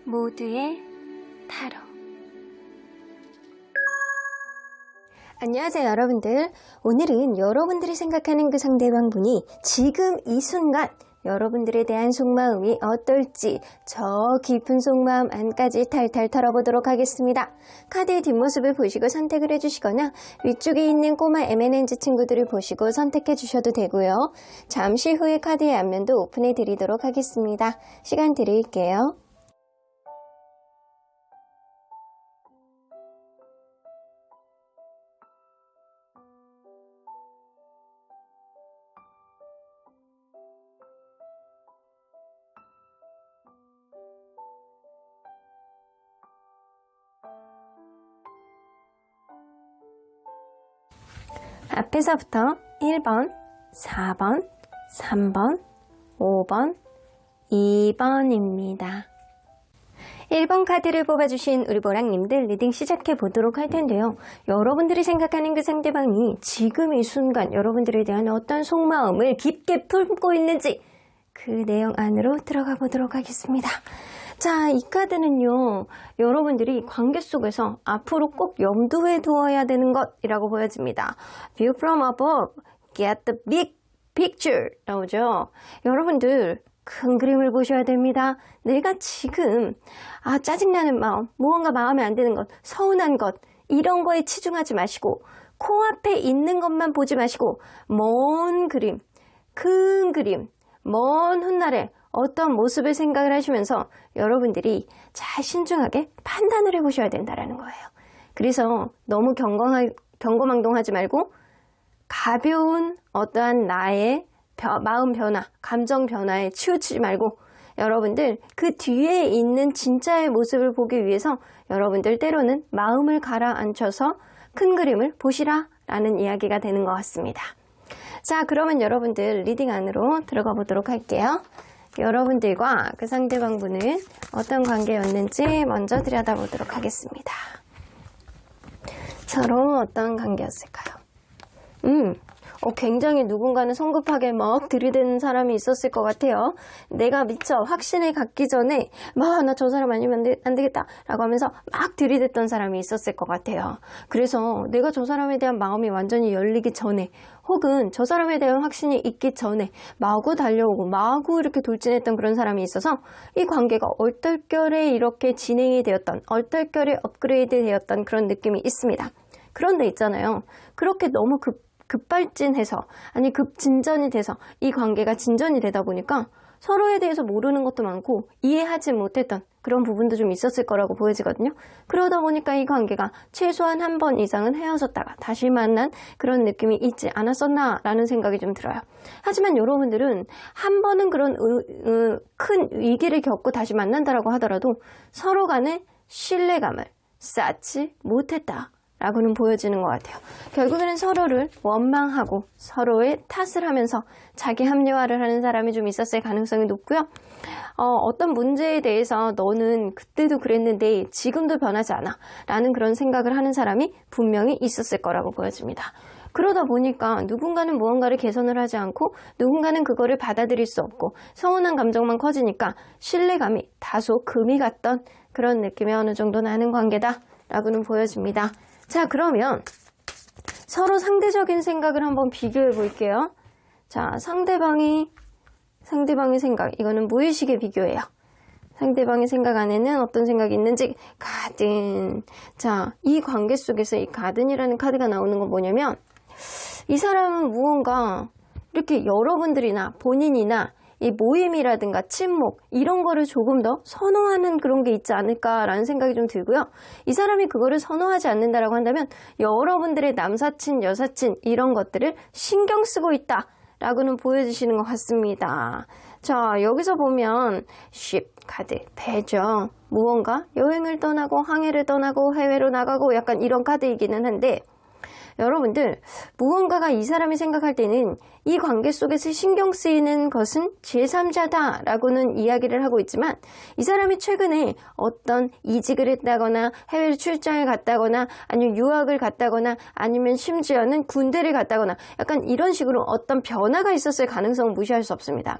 모두의 타로. 안녕하세요 여러분들. 오늘은 여러분들이 생각하는 그 상대방분이 지금 이 순간 여러분들에 대한 속마음이 어떨지 저 깊은 속마음 안까지 탈탈 털어보도록 하겠습니다. 카드의 뒷모습을 보시고 선택을 해주시거나 위쪽에 있는 꼬마 M&N즈 친구들을 보시고 선택해 주셔도 되고요. 잠시 후에 카드의 앞면도 오픈해 드리도록 하겠습니다. 시간 드릴게요. 앞에서부터 1번, 4번, 3번, 5번, 2번입니다. 1번 카드를 뽑아주신 우리 보랑님들 리딩 시작해 보도록 할 텐데요. 여러분들이 생각하는 그 상대방이 지금 이 순간 여러분들에 대한 어떤 속마음을 깊게 품고 있는지 그 내용 안으로 들어가 보도록 하겠습니다. 자, 이 카드는요, 여러분들이 관계 속에서 앞으로 꼭 염두에 두어야 되는 것이라고 보여집니다. View from above, get the big picture 나오죠. 여러분들 큰 그림을 보셔야 됩니다. 내가 지금 짜증나는 마음, 무언가 마음에 안 드는 것, 서운한 것 이런 거에 치중하지 마시고 코앞에 있는 것만 보지 마시고 먼 그림, 큰 그림, 먼 훗날에 어떤 모습을 생각을 하시면서 여러분들이 잘 신중하게 판단을 해보셔야 된다는 거예요. 그래서 너무 경거망동하지 말고 가벼운 어떠한 나의 마음 변화, 감정 변화에 치우치지 말고 여러분들 그 뒤에 있는 진짜의 모습을 보기 위해서 여러분들 때로는 마음을 가라앉혀서 큰 그림을 보시라 라는 이야기가 되는 것 같습니다. 자, 그러면 여러분들 리딩 안으로 들어가 보도록 할게요. 여러분들과 그 상대방분은 어떤 관계였는지 먼저 들여다보도록 하겠습니다. 서로 어떤 관계였을까요? 굉장히 누군가는 성급하게 막 들이대는 사람이 있었을 것 같아요. 내가 미처 확신을 갖기 전에 나 저 사람 아니면 안 되겠다 라고 하면서 막 들이댔던 사람이 있었을 것 같아요. 그래서 내가 저 사람에 대한 마음이 완전히 열리기 전에 혹은 저 사람에 대한 확신이 있기 전에 마구 달려오고 마구 이렇게 돌진했던 그런 사람이 있어서 이 관계가 얼떨결에 이렇게 진행이 되었던, 얼떨결에 업그레이드 되었던 그런 느낌이 있습니다. 그런데 있잖아요. 그렇게 너무 급발진해서 아니 급진전이 돼서 이 관계가 진전이 되다 보니까 서로에 대해서 모르는 것도 많고 이해하지 못했던 그런 부분도 좀 있었을 거라고 보여지거든요. 그러다 보니까 이 관계가 최소한 한 번 이상은 헤어졌다가 다시 만난 그런 느낌이 있지 않았었나 라는 생각이 좀 들어요. 하지만 여러분들은 한 번은 그런 큰 위기를 겪고 다시 만난다라고 하더라도 서로 간의 신뢰감을 쌓지 못했다 라고는 보여지는 것 같아요. 결국에는 서로를 원망하고 서로의 탓을 하면서 자기 합리화를 하는 사람이 좀 있었을 가능성이 높고요. 어떤 문제에 대해서 너는 그때도 그랬는데 지금도 변하지 않아 라는 그런 생각을 하는 사람이 분명히 있었을 거라고 보여집니다. 그러다 보니까 누군가는 무언가를 개선을 하지 않고 누군가는 그거를 받아들일 수 없고 서운한 감정만 커지니까 신뢰감이 다소 금이 갔던 그런 느낌이 어느 정도 나는 관계다 라고는 보여집니다. 자, 그러면 서로 상대적인 생각을 한번 비교해 볼게요. 자, 상대방의 생각, 이거는 무의식의 비교예요. 상대방의 생각 안에는 어떤 생각이 있는지 가든. 자, 이 관계 속에서 이 가든이라는 카드가 나오는 건 뭐냐면 이 사람은 무언가 이렇게 여러분들이나 본인이나 이 모임이라든가 친목 이런 거를 조금 더 선호하는 그런 게 있지 않을까라는 생각이 좀 들고요. 이 사람이 그거를 선호하지 않는다라고 한다면 여러분들의 남사친, 여사친 이런 것들을 신경 쓰고 있다라고는 보여주시는 것 같습니다. 자, 여기서 보면 ship 카드, 배죠. 무언가 여행을 떠나고 항해를 떠나고 해외로 나가고 약간 이런 카드이기는 한데 여러분들 무언가가 이 사람이 생각할 때는 이 관계 속에서 신경 쓰이는 것은 제3자다 라고는 이야기를 하고 있지만 이 사람이 최근에 어떤 이직을 했다거나 해외 출장을 갔다거나 아니면 유학을 갔다거나 아니면 심지어는 군대를 갔다거나 약간 이런 식으로 어떤 변화가 있었을 가능성은 무시할 수 없습니다.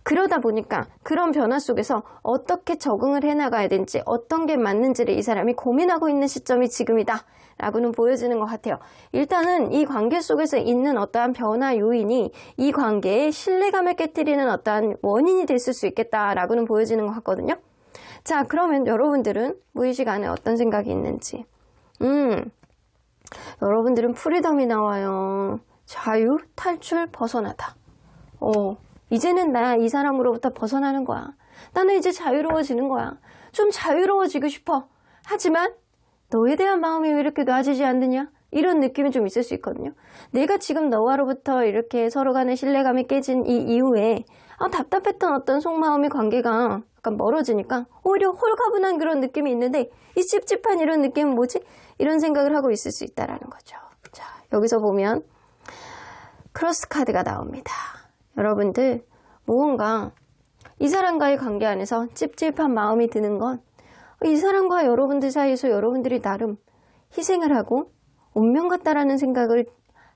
그러다 보니까 그런 변화 속에서 어떻게 적응을 해나가야 되는지, 어떤 게 맞는지를 이 사람이 고민하고 있는 시점이 지금이다 라고는 보여지는 것 같아요. 일단은 이 관계 속에서 있는 어떠한 변화 요인이 이 관계에 신뢰감을 깨뜨리는 어떠한 원인이 됐을 수 있겠다라고는 보여지는 것 같거든요. 자, 그러면 여러분들은 무의식 안에 어떤 생각이 있는지. 여러분들은 프리덤이 나와요. 자유, 탈출, 벗어나다. 이제는 나 이 사람으로부터 벗어나는 거야. 나는 이제 자유로워지는 거야. 좀 자유로워지고 싶어. 하지만 너에 대한 마음이 왜 이렇게 놔지지 않느냐? 이런 느낌이 좀 있을 수 있거든요. 내가 지금 너와로부터 이렇게 서로 간의 신뢰감이 깨진 이 이후에 답답했던 어떤 속마음의 관계가 약간 멀어지니까 오히려 홀가분한 그런 느낌이 있는데 이 찝찝한 이런 느낌은 뭐지? 이런 생각을 하고 있을 수 있다라는 거죠. 자, 여기서 보면 크로스 카드가 나옵니다. 여러분들 무언가 이 사람과의 관계 안에서 찝찝한 마음이 드는 건 이 사람과 여러분들 사이에서 여러분들이 나름 희생을 하고 운명 같다라는 생각을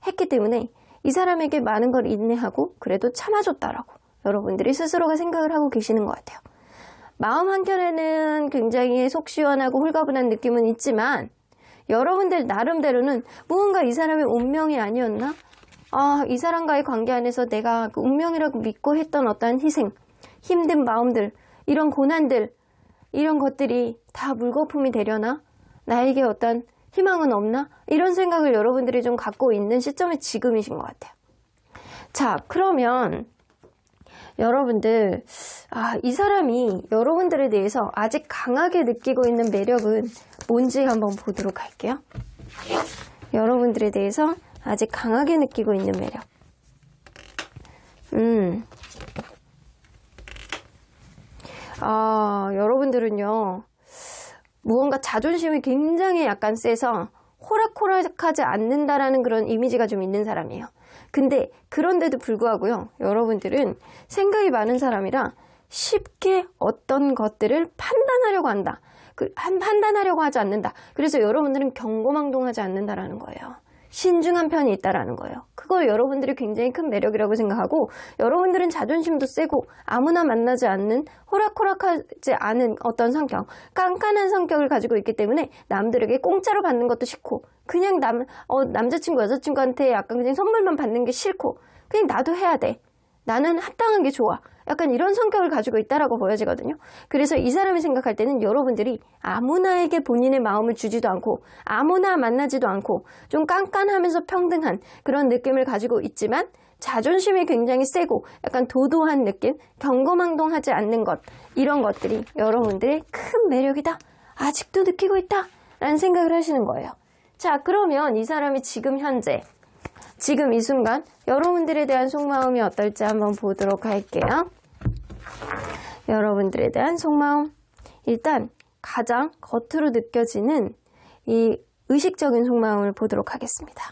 했기 때문에 이 사람에게 많은 걸 인내하고 그래도 참아줬다라고 여러분들이 스스로가 생각을 하고 계시는 것 같아요. 마음 한켠에는 굉장히 속 시원하고 홀가분한 느낌은 있지만 여러분들 나름대로는 무언가 이 사람의 운명이 아니었나? 이 사람과의 관계 안에서 내가 그 운명이라고 믿고 했던 어떠한 희생, 힘든 마음들, 이런 고난들, 이런 것들이 다 물거품이 되려나? 나에게 어떤 희망은 없나? 이런 생각을 여러분들이 좀 갖고 있는 시점이 지금이신 것 같아요. 자, 그러면 여러분들, 이 사람이 여러분들에 대해서 아직 강하게 느끼고 있는 매력은 뭔지 한번 보도록 할게요. 여러분들에 대해서 아직 강하게 느끼고 있는 매력. 여러분들은요, 무언가 자존심이 굉장히 약간 세서 호락호락하지 않는다라는 그런 이미지가 좀 있는 사람이에요. 근데 그런데도 불구하고요, 여러분들은 생각이 많은 사람이라 쉽게 어떤 것들을 판단하려고 한다. 판단하려고 하지 않는다. 그래서 여러분들은 경고망동하지 않는다라는 거예요. 신중한 편이 있다라는 거예요. 그걸 여러분들이 굉장히 큰 매력이라고 생각하고 여러분들은 자존심도 세고 아무나 만나지 않는 호락호락하지 않은 어떤 성격, 깐깐한 성격을 가지고 있기 때문에 남들에게 공짜로 받는 것도 싫고 그냥 남자친구, 여자친구한테 약간 그냥 선물만 받는 게 싫고 그냥 나도 해야 돼. 나는 합당한 게 좋아. 약간 이런 성격을 가지고 있다라고 보여지거든요. 그래서 이 사람이 생각할 때는 여러분들이 아무나에게 본인의 마음을 주지도 않고 아무나 만나지도 않고 좀 깐깐하면서 평등한 그런 느낌을 가지고 있지만 자존심이 굉장히 세고 약간 도도한 느낌, 경거망동하지 않는 것, 이런 것들이 여러분들의 큰 매력이다. 아직도 느끼고 있다. 라는 생각을 하시는 거예요. 자, 그러면 이 사람이 지금 현재 지금 이 순간 여러분들에 대한 속마음이 어떨지 한번 보도록 할게요. 여러분들에 대한 속마음. 일단 가장 겉으로 느껴지는 이 의식적인 속마음을 보도록 하겠습니다.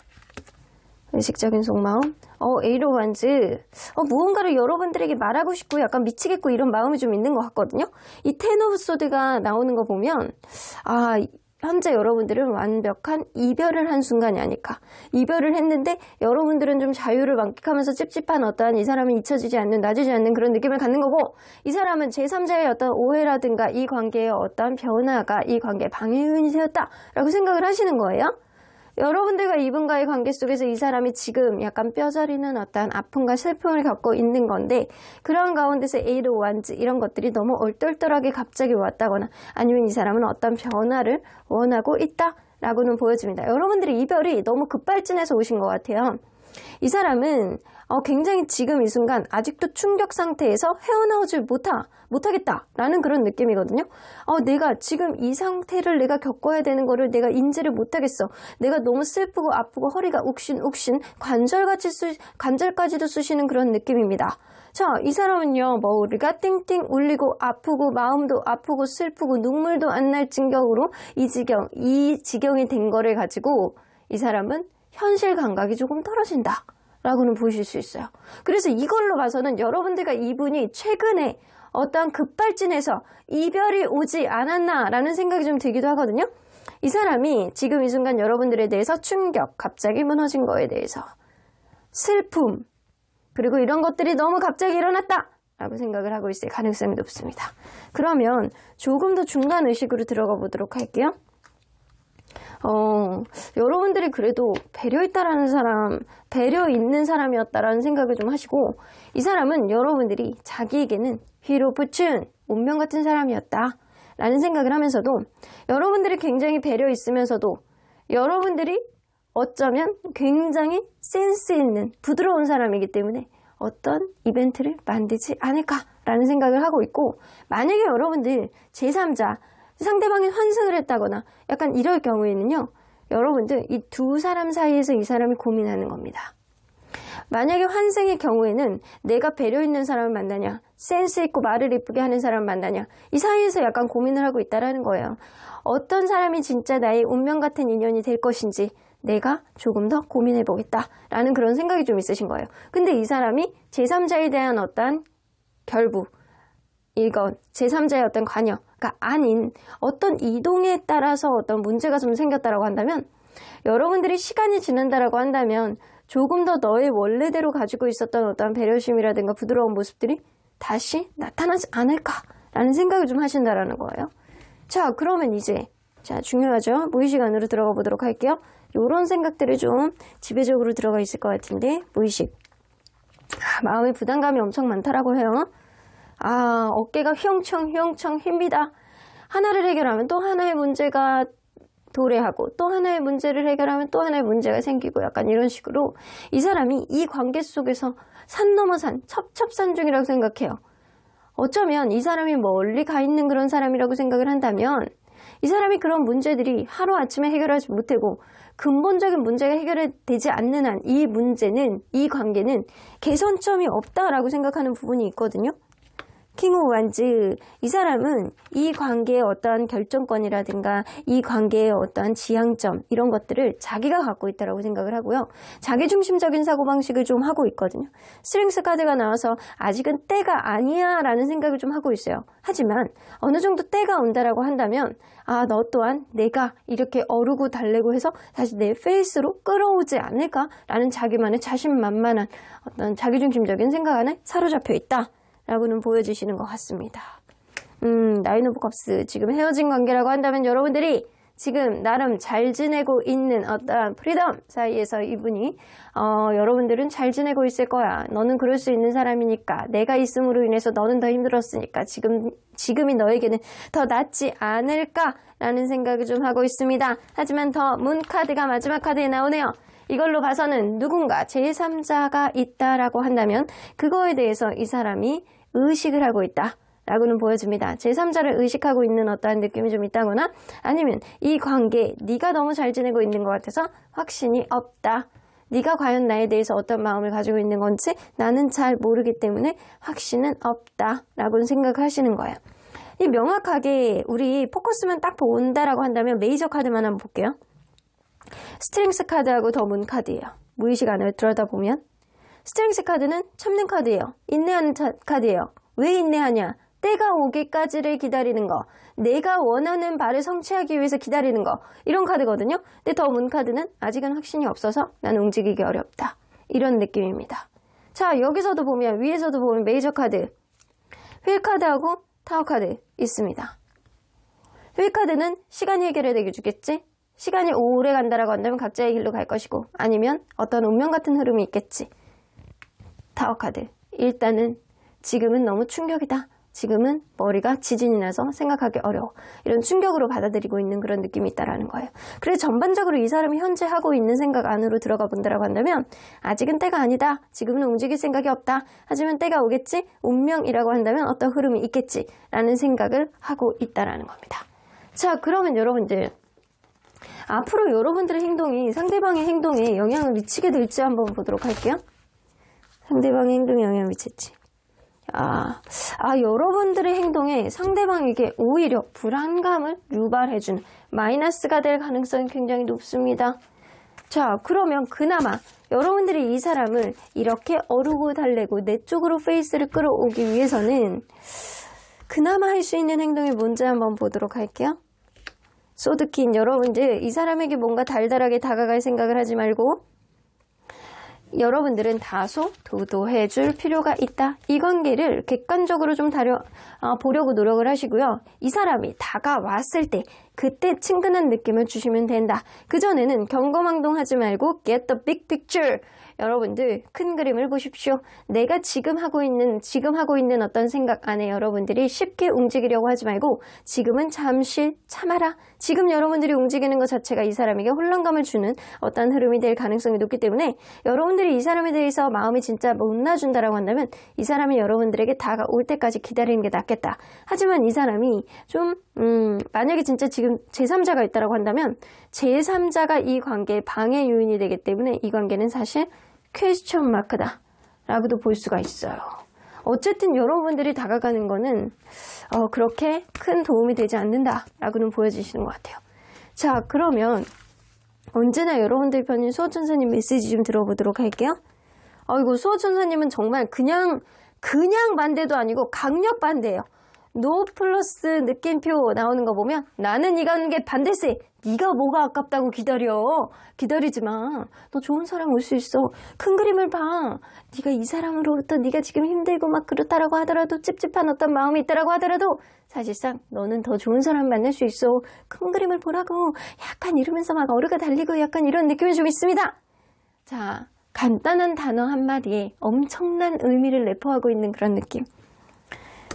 의식적인 속마음. 에이트 오브 원즈. 무언가를 여러분들에게 말하고 싶고 약간 미치겠고 이런 마음이 좀 있는 것 같거든요. 이 텐 오브 소드가 나오는 거 보면 현재 여러분들은 완벽한 이별을 한 순간이 아닐까. 이별을 했는데 여러분들은 좀 자유를 만끽하면서 찝찝한 어떠한 이 사람이 잊혀지지 않는, 놔주지 않는 그런 느낌을 갖는 거고 이 사람은 제3자의 어떤 오해라든가 이 관계의 어떤 변화가 이 관계의 방해 요인이 되었다라고 생각을 하시는 거예요. 여러분들과 이분과의 관계 속에서 이 사람이 지금 약간 뼈저리는 어떤 아픔과 슬픔을 겪고 있는 건데 그런 가운데서 에이트 오브 원즈 이런 것들이 너무 얼떨떨하게 갑자기 왔다거나 아니면 이 사람은 어떤 변화를 원하고 있다라고는 보여집니다. 여러분들의 이별이 너무 급발진해서 오신 것 같아요. 이 사람은 굉장히 지금 이 순간 아직도 충격 상태에서 헤어나오지 못하겠다라는 그런 느낌이거든요. 내가 지금 이 상태를 내가 겪어야 되는 거를 내가 인지를 못하겠어. 내가 너무 슬프고 아프고 허리가 욱신욱신 관절까지도 쑤시는 그런 느낌입니다. 자, 이 사람은요, 머리가 띵띵 울리고 아프고 마음도 아프고 슬프고 눈물도 안 날 진경으로 이 지경이 된 거를 가지고 이 사람은 현실 감각이 조금 떨어진다 라고는 보실 수 있어요. 그래서 이걸로 봐서는 여러분들과 이분이 최근에 어떠한 급발진해서 이별이 오지 않았나 라는 생각이 좀 들기도 하거든요. 이 사람이 지금 이 순간 여러분들에 대해서 충격, 갑자기 무너진 거에 대해서 슬픔, 그리고 이런 것들이 너무 갑자기 일어났다 라고 생각을 하고 있을 가능성이 높습니다. 그러면 조금 더 중간 의식으로 들어가 보도록 할게요. 여러분들이 그래도 배려 있다라는 사람, 배려 있는 사람이었다라는 생각을 좀 하시고, 이 사람은 여러분들이 자기에게는 휘로부춘, 운명 같은 사람이었다 라는 생각을 하면서도, 여러분들이 굉장히 배려 있으면서도 여러분들이 어쩌면 굉장히 센스 있는 부드러운 사람이기 때문에 어떤 이벤트를 만들지 않을까라는 생각을 하고 있고, 만약에 여러분들 제3자, 상대방이 환승을 했다거나 약간 이럴 경우에는요, 여러분들 이 두 사람 사이에서 이 사람이 고민하는 겁니다. 만약에 환승의 경우에는 내가 배려 있는 사람을 만나냐, 센스 있고 말을 이쁘게 하는 사람을 만나냐, 이 사이에서 약간 고민을 하고 있다라는 거예요. 어떤 사람이 진짜 나의 운명 같은 인연이 될 것인지 내가 조금 더 고민해보겠다라는 그런 생각이 좀 있으신 거예요. 근데 이 사람이 제3자에 대한 어떤 결부, 이건 제3자의 어떤 관여가 아닌 어떤 이동에 따라서 어떤 문제가 좀 생겼다라고 한다면, 여러분들이 시간이 지난다라고 한다면 조금 더 너의 원래대로 가지고 있었던 어떤 배려심이라든가 부드러운 모습들이 다시 나타나지 않을까라는 생각을 좀 하신다라는 거예요. 자, 그러면 이제 중요하죠. 무의식 안으로 들어가 보도록 할게요. 이런 생각들이 좀 지배적으로 들어가 있을 것 같은데, 무의식. 마음에 부담감이 엄청 많다라고 해요. 어깨가 휘영청 휩니다. 하나를 해결하면 또 하나의 문제가 도래하고, 또 하나의 문제를 해결하면 또 하나의 문제가 생기고, 약간 이런 식으로 이 사람이 이 관계 속에서 산 넘어 산, 첩첩산 중이라고 생각해요. 어쩌면 이 사람이 멀리 가 있는 그런 사람이라고 생각을 한다면, 이 사람이 그런 문제들이 하루아침에 해결하지 못하고 근본적인 문제가 해결되지 않는 한 이 문제는, 이 관계는 개선점이 없다라고 생각하는 부분이 있거든요. 킹 오브 완즈, 이 사람은 이 관계의 어떠한 결정권이라든가 이 관계의 어떠한 지향점, 이런 것들을 자기가 갖고 있다고 생각을 하고요. 자기중심적인 사고방식을 좀 하고 있거든요. 스트렝스 카드가 나와서 아직은 때가 아니야 라는 생각을 좀 하고 있어요. 하지만 어느 정도 때가 온다라고 한다면, 너 또한 내가 이렇게 어르고 달래고 해서 다시 내 페이스로 끌어오지 않을까 라는 자기만의 자신만만한 어떤 자기중심적인 생각 안에 사로잡혀 있다 라고는 보여주시는 것 같습니다. 나인 오브 컵스, 지금 헤어진 관계라고 한다면 여러분들이 지금 나름 잘 지내고 있는 어떤 프리덤 사이에서 이분이 여러분들은 잘 지내고 있을 거야. 너는 그럴 수 있는 사람이니까. 내가 있음으로 인해서 너는 더 힘들었으니까 지금이 너에게는 더 낫지 않을까라는 생각을 좀 하고 있습니다. 하지만 더 문 카드가 마지막 카드에 나오네요. 이걸로 봐서는 누군가 제3자가 있다라고 한다면 그거에 대해서 이 사람이 의식을 하고 있다 라고는 보여집니다. 제3자를 의식하고 있는 어떠한 느낌이 좀 있다거나, 아니면 이 관계 네가 너무 잘 지내고 있는 것 같아서 확신이 없다. 네가 과연 나에 대해서 어떤 마음을 가지고 있는 건지 나는 잘 모르기 때문에 확신은 없다 라고는 생각하시는 거예요. 이 명확하게 우리 포커스만 딱 본다라고 한다면 메이저 카드만 한번 볼게요. 스트렝스 카드하고 더 문 카드예요. 무의식 안을 들여다보면 스트렝스 카드는 참는 카드예요. 인내하는 카드예요. 왜 인내하냐? 때가 오기까지를 기다리는 거, 내가 원하는 바를 성취하기 위해서 기다리는 거, 이런 카드거든요. 근데 더 문 카드는 아직은 확신이 없어서 난 움직이기 어렵다, 이런 느낌입니다. 자, 여기서도 보면, 위에서도 보면 메이저 카드, 휠 카드하고 타워 카드 있습니다. 휠 카드는 시간이 해결해 주겠지? 시간이 오래 간다라고 한다면 각자의 길로 갈 것이고, 아니면 어떤 운명 같은 흐름이 있겠지. 타워 카드, 일단은 지금은 너무 충격이다. 지금은 머리가 지진이 나서 생각하기 어려워. 이런 충격으로 받아들이고 있는 그런 느낌이 있다라는 거예요. 그래서 전반적으로 이 사람이 현재 하고 있는 생각 안으로 들어가 본다라고 한다면, 아직은 때가 아니다. 지금은 움직일 생각이 없다. 하지만 때가 오겠지. 운명이라고 한다면 어떤 흐름이 있겠지. 라는 생각을 하고 있다라는 겁니다. 자, 그러면 여러분들, 앞으로 여러분들의 행동이 상대방의 행동에 영향을 미치게 될지 한번 보도록 할게요. 상대방의 행동에 영향을 미칠지. 여러분들의 행동에 상대방에게 오히려 불안감을 유발해주는 마이너스가 될 가능성이 굉장히 높습니다. 자, 그러면 그나마 여러분들이 이 사람을 이렇게 어르고 달래고 내 쪽으로 페이스를 끌어오기 위해서는 그나마 할 수 있는 행동이 뭔지 한번 보도록 할게요. 소드킨, 여러분들 이 사람에게 뭔가 달달하게 다가갈 생각을 하지 말고 여러분들은 다소 도도해줄 필요가 있다. 이 관계를 객관적으로 좀 보려고 노력을 하시고요. 이 사람이 다가왔을 때 그때 친근한 느낌을 주시면 된다. 그전에는 경거망동하지 말고 get the big picture. 여러분들 큰 그림을 보십시오. 내가 지금 하고 있는 어떤 생각 안에 여러분들이 쉽게 움직이려고 하지 말고 지금은 잠시 참아라. 지금 여러분들이 움직이는 것 자체가 이 사람에게 혼란감을 주는 어떤 흐름이 될 가능성이 높기 때문에 여러분들이 이 사람에 대해서 마음이 진짜 못 놔준다라고 한다면 이 사람이 여러분들에게 다가올 때까지 기다리는 게 낫겠다. 하지만 이 사람이 좀 만약에 진짜 지금 제3자가 있다라고 한다면 제3자가 이 관계의 방해 요인이 되기 때문에 이 관계는 사실 퀘스천 마크다 라고도 볼 수가 있어요. 어쨌든 여러분들이 다가가는 거는 그렇게 큰 도움이 되지 않는다 라고는 보여지시는 것 같아요. 자, 그러면 언제나 여러분들 편인 수호천사님 메시지 좀 들어보도록 할게요. 이거 수호천사님은 정말 그냥 반대도 아니고 강력 반대예요. 노 플러스 느낌표 나오는 거 보면 나는 이 관계 반대세. 네가 뭐가 아깝다고 기다리지 마. 너 좋은 사람 올 수 있어. 큰 그림을 봐. 네가 이 사람으로부터 네가 지금 힘들고 막 그렇다라고 하더라도 찝찝한 어떤 마음이 있다라고 하더라도 사실상 너는 더 좋은 사람 만날 수 있어. 큰 그림을 보라고. 약간 이러면서 막 어르가 달리고 약간 이런 느낌이 좀 있습니다. 자, 간단한 단어 한마디에 엄청난 의미를 내포하고 있는 그런 느낌.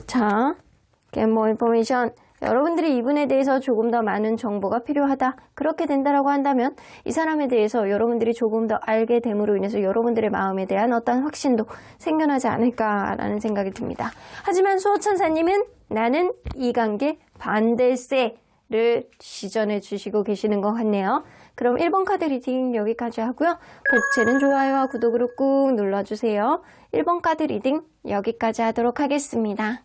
자, get more information. 여러분들이 이분에 대해서 조금 더 많은 정보가 필요하다. 그렇게 된다라고 한다면 이 사람에 대해서 여러분들이 조금 더 알게 됨으로 인해서 여러분들의 마음에 대한 어떤 확신도 생겨나지 않을까라는 생각이 듭니다. 하지만 수호천사님은 나는 이 관계 반대세를 시전해 주시고 계시는 것 같네요. 그럼 1번 카드 리딩 여기까지 하고요. 복채는 좋아요와 구독으로 꾹 눌러주세요. 1번 카드 리딩 여기까지 하도록 하겠습니다.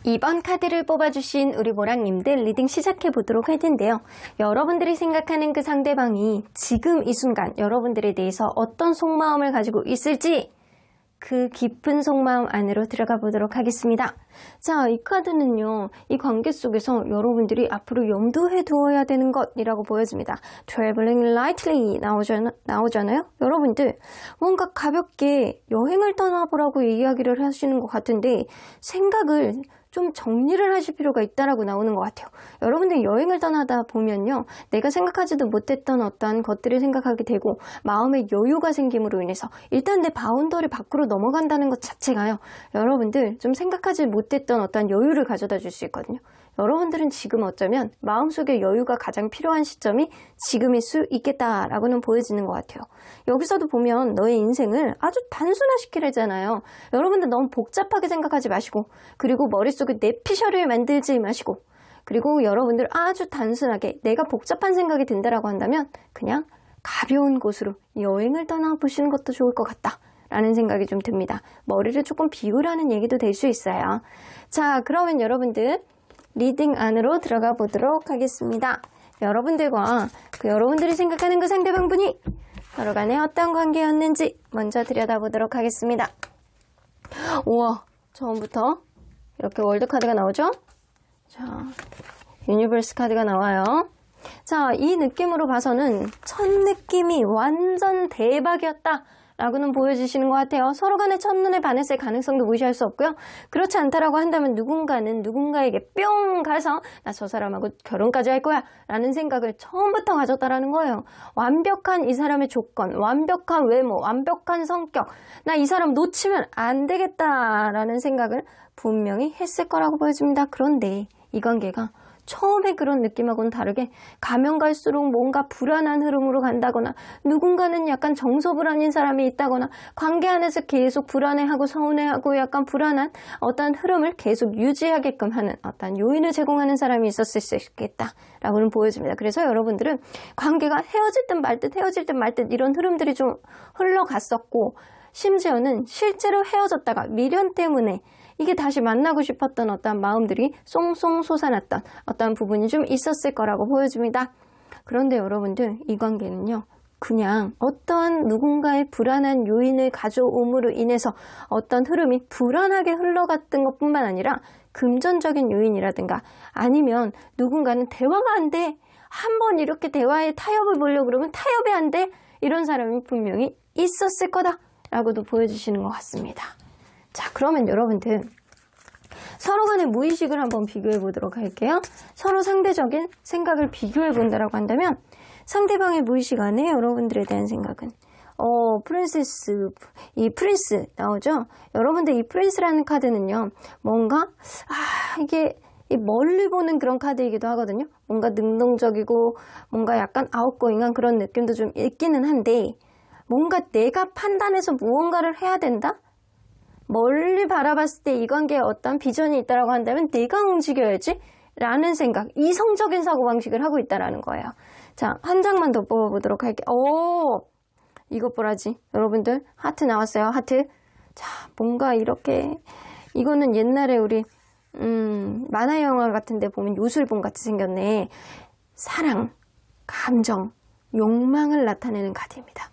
2번 카드를 뽑아주신 우리 모랑님들 리딩 시작해보도록 할 텐데요. 여러분들이 생각하는 그 상대방이 지금 이 순간 여러분들에 대해서 어떤 속마음을 가지고 있을지 그 깊은 속마음 안으로 들어가 보도록 하겠습니다. 자, 이 카드는요. 이 관계 속에서 여러분들이 앞으로 염두에 두어야 되는 것이라고 보여집니다. Traveling lightly 나오잖아요. 여러분들 뭔가 가볍게 여행을 떠나보라고 이야기를 하시는 것 같은데 생각을 좀 정리를 하실 필요가 있다라고 나오는 것 같아요. 여러분들 여행을 떠나다 보면요. 내가 생각하지도 못했던 어떠한 것들을 생각하게 되고 마음의 여유가 생김으로 인해서 일단 내 바운더리 밖으로 넘어간다는 것 자체가요. 여러분들 좀 생각하지 못했던 어떠한 여유를 가져다 줄 수 있거든요. 여러분들은 지금 어쩌면 마음속에 여유가 가장 필요한 시점이 지금일 수 있겠다라고는 보여지는 것 같아요. 여기서도 보면 너의 인생을 아주 단순화시키려잖아요. 여러분들 너무 복잡하게 생각하지 마시고 그리고 머릿속에 내피셜을 만들지 마시고 그리고 여러분들 아주 단순하게 내가 복잡한 생각이 든다라고 한다면 그냥 가벼운 곳으로 여행을 떠나보시는 것도 좋을 것 같다. 라는 생각이 좀 듭니다. 머리를 조금 비우라는 얘기도 될 수 있어요. 자, 그러면 여러분들 리딩 안으로 들어가 보도록 하겠습니다. 여러분들과 여러분들이 생각하는 그 상대방분이 서로 간에 어떤 관계였는지 먼저 들여다보도록 하겠습니다. 우와, 처음부터 이렇게 월드 카드가 나오죠? 자, 유니버스 카드가 나와요. 자, 이 느낌으로 봐서는 첫 느낌이 완전 대박이었다. 라고는 보여주시는 것 같아요. 서로 간에 첫눈에 반했을 가능성도 무시할 수 없고요. 그렇지 않다라고 한다면 누군가는 누군가에게 뿅 가서 나 저 사람하고 결혼까지 할 거야 라는 생각을 처음부터 가졌다라는 거예요. 완벽한 이 사람의 조건, 완벽한 외모, 완벽한 성격, 나 이 사람 놓치면 안 되겠다라는 생각을 분명히 했을 거라고 보여집니다. 그런데 이 관계가 처음에 그런 느낌하고는 다르게 가면 갈수록 뭔가 불안한 흐름으로 간다거나 누군가는 약간 정서불안인 사람이 있다거나 관계 안에서 계속 불안해하고 서운해하고 약간 불안한 어떤 흐름을 계속 유지하게끔 하는 어떤 요인을 제공하는 사람이 있었을 수 있겠다라고는 보여집니다. 그래서 여러분들은 관계가 헤어질 듯 말 듯 이런 흐름들이 좀 흘러갔었고 심지어는 실제로 헤어졌다가 미련 때문에 이게 다시 만나고 싶었던 어떤 마음들이 쏭쏭 솟아났던 어떤 부분이 좀 있었을 거라고 보여집니다. 그런데 여러분들 이 관계는요. 그냥 어떠한 누군가의 불안한 요인을 가져옴으로 인해서 어떤 흐름이 불안하게 흘러갔던 것뿐만 아니라 금전적인 요인이라든가 아니면 누군가는 대화가 안 돼. 한번 이렇게 대화에 타협을 보려고 그러면 타협이 안 돼. 이런 사람이 분명히 있었을 거다 라고도 보여주시는 것 같습니다. 자, 그러면 여러분들 서로 간의 무의식을 한번 비교해 보도록 할게요. 서로 상대적인 생각을 비교해 본다라고 한다면 상대방의 무의식 안에 여러분들에 대한 생각은 이 프린스 나오죠? 여러분들 이 프린스라는 카드는요, 뭔가, 이게 멀리 보는 그런 카드이기도 하거든요. 뭔가 능동적이고, 뭔가 약간 아웃고잉한 그런 느낌도 좀 있기는 한데, 뭔가 내가 판단해서 무언가를 해야 된다? 멀리 바라봤을 때 이 관계에 어떤 비전이 있다라고 한다면 내가 움직여야지? 라는 생각, 이성적인 사고방식을 하고 있다라는 거예요. 자, 한 장만 더 뽑아보도록 할게요. 이것 보라지. 여러분들, 하트 나왔어요, 하트. 자, 뭔가 이렇게, 이거는 옛날에 우리, 만화 영화 같은 데 보면 요술봉 같이 생겼네. 사랑, 감정, 욕망을 나타내는 카드입니다.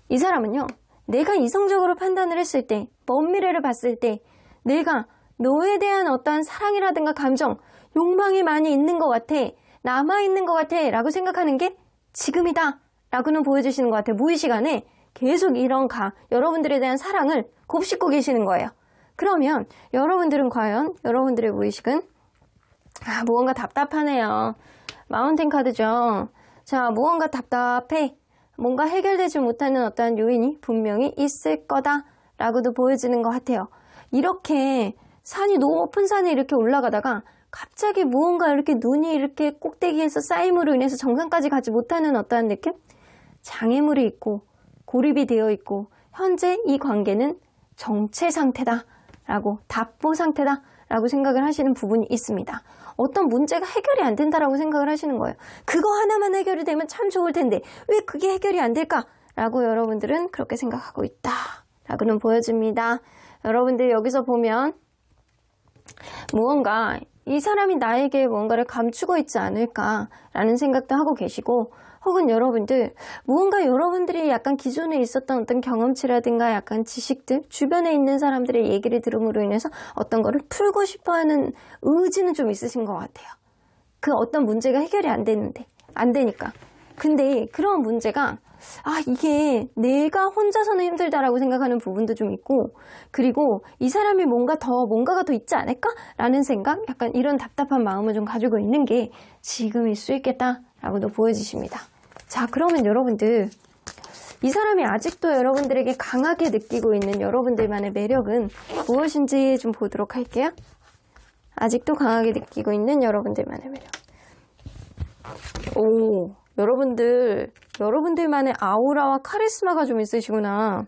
이 사람은요, 내가 이성적으로 판단을 했을 때, 먼 미래를 봤을 때, 내가 너에 대한 어떠한 사랑이라든가 감정, 욕망이 많이 있는 것 같아, 남아있는 것 같아 라고 생각하는 게 지금이다 라고는 보여주시는 것 같아요. 무의식 안에 계속 이런 여러분들에 대한 사랑을 곱씹고 계시는 거예요. 그러면 여러분들은 과연 여러분들의 무의식은 무언가 답답하네요. 마운틴 카드죠. 자, 무언가 답답해. 뭔가 해결되지 못하는 어떠한 요인이 분명히 있을 거다라고도 보여지는 것 같아요. 이렇게 높은 산에 이렇게 올라가다가 갑자기 무언가 이렇게 눈이 이렇게 꼭대기에서 쌓임으로 인해서 정상까지 가지 못하는 어떠한 느낌? 장애물이 있고 고립이 되어 있고 현재 이 관계는 정체 상태다라고, 답보 상태다라고 생각을 하시는 부분이 있습니다. 어떤 문제가 해결이 안 된다라고 생각을 하시는 거예요. 그거 하나만 해결이 되면 참 좋을 텐데 왜 그게 해결이 안 될까라고 여러분들은 그렇게 생각하고 있다라고는 보여집니다. 여러분들 여기서 보면 무언가 이 사람이 나에게 뭔가를 감추고 있지 않을까라는 생각도 하고 계시고, 혹은 여러분들 무언가 여러분들이 약간 기존에 있었던 어떤 경험치라든가 약간 지식들, 주변에 있는 사람들의 얘기를 들음으로 인해서 어떤 거를 풀고 싶어하는 의지는 좀 있으신 것 같아요. 그 어떤 문제가 해결이 안 되니까. 근데 그런 문제가 이게 내가 혼자서는 힘들다라고 생각하는 부분도 좀 있고, 그리고 이 사람이 뭔가가 더 있지 않을까라는 생각, 약간 이런 답답한 마음을 좀 가지고 있는 게 지금일 수 있겠다라고도 보여지십니다. 자, 그러면 여러분들, 이 사람이 아직도 여러분들에게 강하게 느끼고 있는 여러분들만의 매력은 무엇인지 좀 보도록 할게요. 아직도 강하게 느끼고 있는 여러분들만의 매력. 여러분들만의 아우라와 카리스마가 좀 있으시구나.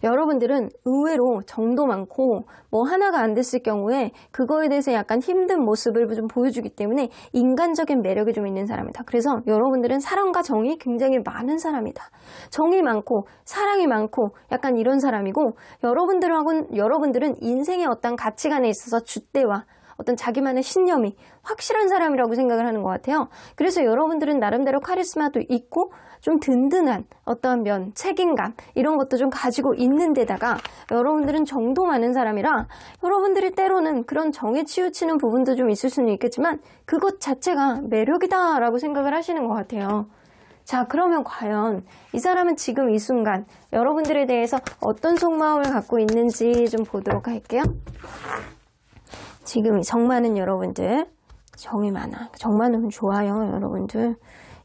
여러분들은 의외로 정도 많고 뭐 하나가 안 됐을 경우에 그거에 대해서 약간 힘든 모습을 좀 보여주기 때문에 인간적인 매력이 좀 있는 사람이다. 그래서 여러분들은 사랑과 정이 굉장히 많은 사람이다. 정이 많고 사랑이 많고 약간 이런 사람이고, 여러분들은 인생의 어떤 가치관에 있어서 줏대와 어떤 자기만의 신념이 확실한 사람이라고 생각을 하는 것 같아요. 그래서 여러분들은 나름대로 카리스마도 있고 좀 든든한 어떠한 면, 책임감 이런 것도 좀 가지고 있는 데다가 여러분들은 정도 많은 사람이라 여러분들이 때로는 그런 정에 치우치는 부분도 좀 있을 수는 있겠지만 그것 자체가 매력이다라고 생각을 하시는 것 같아요. 자, 그러면 과연 이 사람은 지금 이 순간 여러분들에 대해서 어떤 속마음을 갖고 있는지 좀 보도록 할게요. 지금 정 많은 여러분들, 정이 많아. 정 많으면 좋아요, 여러분들.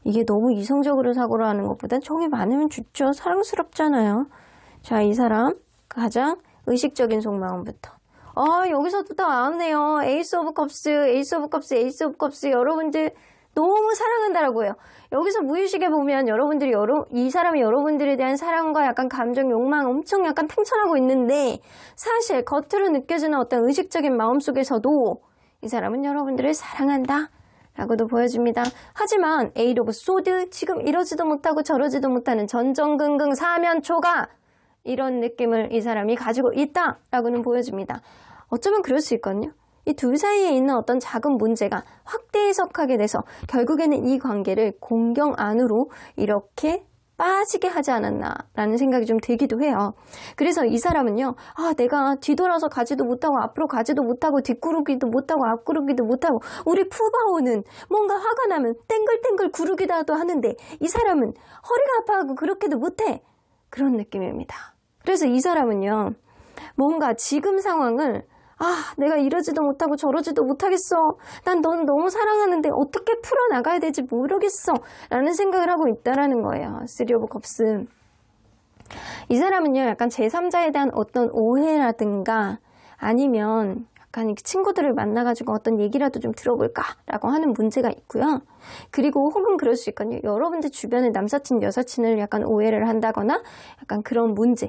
이게 너무 이성적으로 사고를 하는 것보다 정이 많으면 좋죠. 사랑스럽잖아요. 자, 이 사람 가장 의식적인 속마음부터. 여기서도 또 나오네요. 에이스 오브 컵스, 에이스 오브 컵스, 에이스 오브 컵스. 여러분들 너무 사랑한다라고 해요. 여기서 무의식에 보면 이 사람이 여러분들에 대한 사랑과 약간 감정, 욕망 엄청 약간 팽창하고 있는데, 사실 겉으로 느껴지는 어떤 의식적인 마음 속에서도 이 사람은 여러분들을 사랑한다 라고도 보여집니다. 하지만 에이드 오브 소드, 지금 이러지도 못하고 저러지도 못하는 전전긍긍 사면초가 이런 느낌을 이 사람이 가지고 있다 라고는 보여집니다. 어쩌면 그럴 수 있거든요. 이 둘 사이에 있는 어떤 작은 문제가 확대 해석하게 돼서 결국에는 이 관계를 공경 안으로 이렇게 빠지게 하지 않았나라는 생각이 좀 들기도 해요. 그래서 이 사람은요, 내가 뒤돌아서 가지도 못하고 앞으로 가지도 못하고 뒷구르기도 못하고 앞구르기도 못하고 우리 푸바오는 뭔가 화가 나면 땡글땡글 구르기라도 하는데 이 사람은 허리가 아파하고 그렇게도 못해. 그런 느낌입니다. 그래서 이 사람은요, 뭔가 지금 상황을 내가 이러지도 못하고 저러지도 못하겠어. 난 넌 너무 사랑하는데 어떻게 풀어나가야 될지 모르겠어. 라는 생각을 하고 있다라는 거예요. 쓰리 오브 컵스. 이 사람은요, 약간 제3자에 대한 어떤 오해라든가 아니면 약간 친구들을 만나가지고 어떤 얘기라도 좀 들어볼까라고 하는 문제가 있고요. 그리고 혹은 그럴 수 있거든요. 여러분들 주변에 남사친, 여사친을 약간 오해를 한다거나 약간 그런 문제,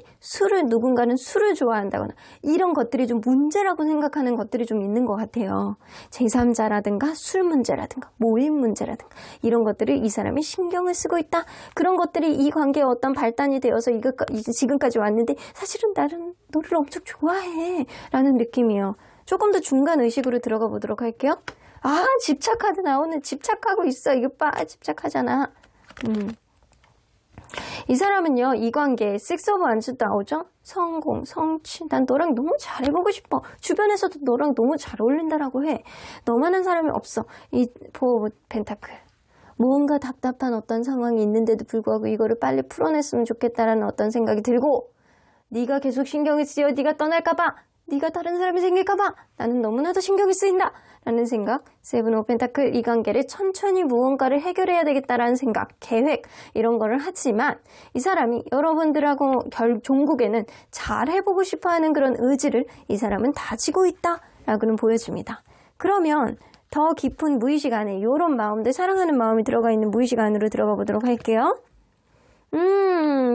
누군가는 술을 좋아한다거나 이런 것들이 좀 문제라고 생각하는 것들이 좀 있는 것 같아요. 제3자라든가 술 문제라든가 모임 문제라든가 이런 것들을 이 사람이 신경을 쓰고 있다. 그런 것들이 이 관계에 어떤 발단이 되어서 지금까지 왔는데 사실은 나는 너를 엄청 좋아해 라는 느낌이에요. 조금 더 중간 의식으로 들어가 보도록 할게요. 집착하드 나오는 집착하고 있어. 이거 집착하잖아. 이 사람은요, 이 관계에 6 오브 원스 나오죠? 성공, 성취. 난 너랑 너무 잘해보고 싶어. 주변에서도 너랑 너무 잘 어울린다라고 해. 너만한 사람이 없어. 이 4 오브 펜타클. 뭔가 답답한 어떤 상황이 있는데도 불구하고 이거를 빨리 풀어냈으면 좋겠다라는 어떤 생각이 들고 네가 계속 신경이 쓰여. 네가 떠날까봐. 네가 다른 사람이 생길까봐 나는 너무나도 신경이 쓰인다 라는 생각. 7 오브 펜타클. 이 관계를 천천히 무언가를 해결해야 되겠다라는 생각, 계획 이런 거를 하지만 이 사람이 여러분들하고 종국에는 잘 해보고 싶어하는 그런 의지를 이 사람은 다지고 있다라고는 보여줍니다. 그러면 더 깊은 무의식 안에 이런 마음들, 사랑하는 마음이 들어가 있는 무의식 안으로 들어가 보도록 할게요.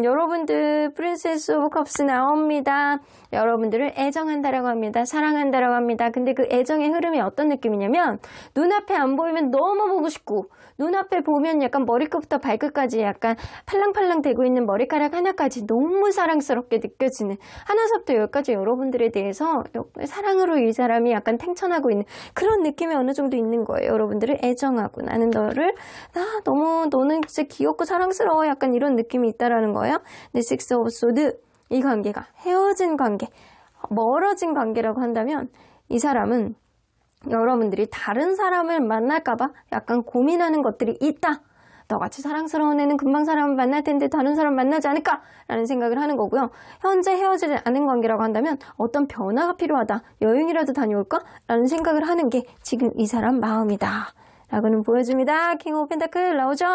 여러분들 프린세스 오브 컵스 나옵니다. 여러분들을 애정한다라고 합니다. 사랑한다라고 합니다. 근데 그 애정의 흐름이 어떤 느낌이냐면 눈앞에 안 보이면 너무 보고 싶고 눈앞에 보면 약간 머리끝부터 발끝까지 약간 팔랑팔랑 되고 있는 머리카락 하나까지 너무 사랑스럽게 느껴지는, 하나서부터 열까지 여러분들에 대해서 사랑으로 이 사람이 약간 탱천하고 있는 그런 느낌이 어느 정도 있는 거예요. 여러분들을 애정하고 나는 너는 진짜 귀엽고 사랑스러워 약간 이런 느낌이 있다라는 거예요. 근데 6 오브 소드, 이 관계가 헤어진 관계, 멀어진 관계라고 한다면 이 사람은 여러분들이 다른 사람을 만날까봐 약간 고민하는 것들이 있다. 너같이 사랑스러운 애는 금방 사람을 만날 텐데 다른 사람 만나지 않을까라는 생각을 하는 거고요. 현재 헤어지지 않은 관계라고 한다면 어떤 변화가 필요하다. 여행이라도 다녀올까라는 생각을 하는 게 지금 이 사람 마음이다 라고는 보여줍니다. 킹 오브 펜타클 나오죠?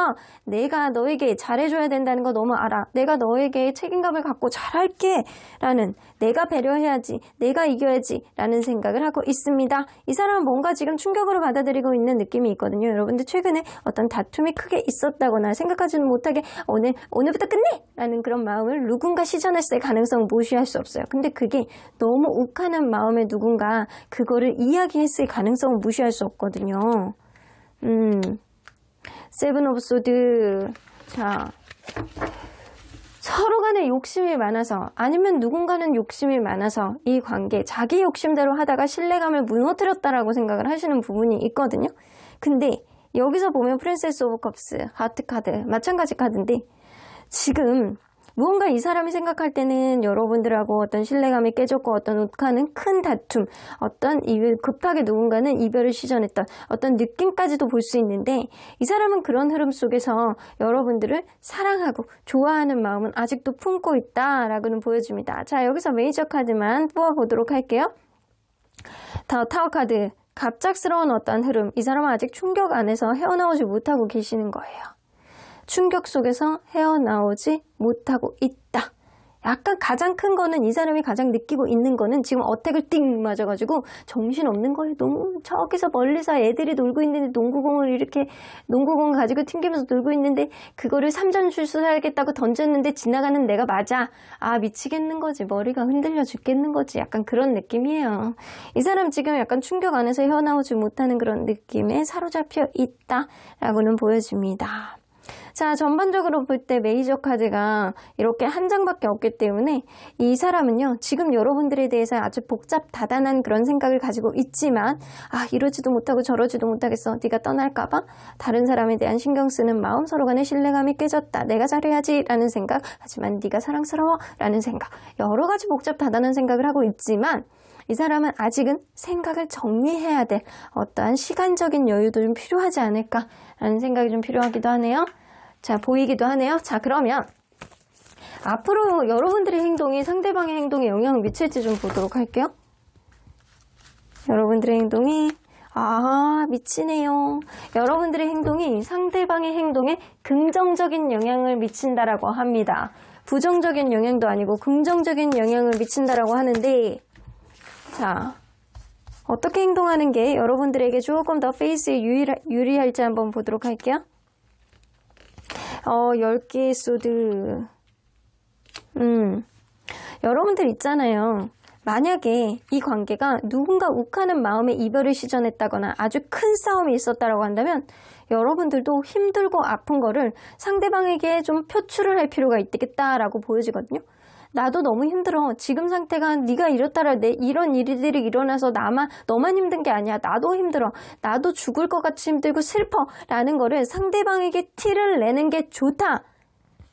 내가 너에게 잘해줘야 된다는 거 너무 알아. 내가 너에게 책임감을 갖고 잘할게 라는, 내가 배려해야지, 내가 이겨야지 라는 생각을 하고 있습니다. 이 사람은 뭔가 지금 충격으로 받아들이고 있는 느낌이 있거든요. 여러분들 최근에 어떤 다툼이 크게 있었다거나 생각하지는 못하게 오늘부터 끝내! 라는 그런 마음을 누군가 시전했을 가능성은 무시할 수 없어요. 근데 그게 너무 욱하는 마음에 누군가 그거를 이야기했을 가능성은 무시할 수 없거든요. 7 오브 소드. 자, 서로 간에 욕심이 많아서 아니면 누군가는 욕심이 많아서 이 관계 자기 욕심대로 하다가 신뢰감을 무너뜨렸다라고 생각을 하시는 부분이 있거든요. 근데 여기서 보면 프린세스 오브 컵스, 하트 카드, 마찬가지 카드인데 지금 무언가 이 사람이 생각할 때는 여러분들하고 어떤 신뢰감이 깨졌고 어떤 욱하는 큰 다툼, 어떤 급하게 누군가는 이별을 시전했던 어떤 느낌까지도 볼 수 있는데 이 사람은 그런 흐름 속에서 여러분들을 사랑하고 좋아하는 마음은 아직도 품고 있다라고는 보여줍니다. 자, 여기서 메이저 카드만 뽑아보도록 할게요. 타워 카드, 갑작스러운 어떤 흐름, 이 사람은 아직 충격 안에서 헤어나오지 못하고 계시는 거예요. 충격 속에서 헤어나오지 못하고 있다. 약간 가장 큰 거는 이 사람이 가장 느끼고 있는 거는 지금 어택을 띵 맞아가지고 정신없는 거예요. 너무 저기서 멀리서 애들이 놀고 있는데 농구공을 가지고 튕기면서 놀고 있는데 그거를 3점 슛을 하겠다고 던졌는데 지나가는 내가 맞아. 미치겠는 거지. 머리가 흔들려 죽겠는 거지. 약간 그런 느낌이에요. 이 사람 지금 약간 충격 안에서 헤어나오지 못하는 그런 느낌에 사로잡혀 있다라고는 보여줍니다. 자, 전반적으로 볼 때 메이저 카드가 이렇게 한 장밖에 없기 때문에 이 사람은요, 지금 여러분들에 대해서 아주 복잡다단한 그런 생각을 가지고 있지만, 이러지도 못하고 저러지도 못하겠어. 네가 떠날까봐 다른 사람에 대한 신경 쓰는 마음, 서로 간의 신뢰감이 깨졌다. 내가 잘해야지 라는 생각, 하지만 네가 사랑스러워 라는 생각, 여러 가지 복잡다단한 생각을 하고 있지만, 이 사람은 아직은 생각을 정리해야 될 어떠한 시간적인 여유도 좀 필요하지 않을까라는 생각이 좀 필요하기도 하네요. 자, 보이기도 하네요. 자, 그러면 앞으로 여러분들의 행동이 상대방의 행동에 영향을 미칠지 좀 보도록 할게요. 여러분들의 행동이 미치네요. 여러분들의 행동이 상대방의 행동에 긍정적인 영향을 미친다라고 합니다. 부정적인 영향도 아니고 긍정적인 영향을 미친다라고 하는데, 자, 어떻게 행동하는 게 여러분들에게 조금 더 페이스에 유리할지 한번 보도록 할게요. 10개의 소드. 여러분들 있잖아요. 만약에 이 관계가 누군가 욱하는 마음의 이별을 시전했다거나 아주 큰 싸움이 있었다라고 한다면 여러분들도 힘들고 아픈 거를 상대방에게 좀 표출을 할 필요가 있겠다라고 보여지거든요. 나도 너무 힘들어. 지금 상태가 네가 이렇다라 이런 일들이 일어나서 너만 힘든 게 아니야. 나도 힘들어. 나도 죽을 것 같이 힘들고 슬퍼. 라는 거를 상대방에게 티를 내는 게 좋다.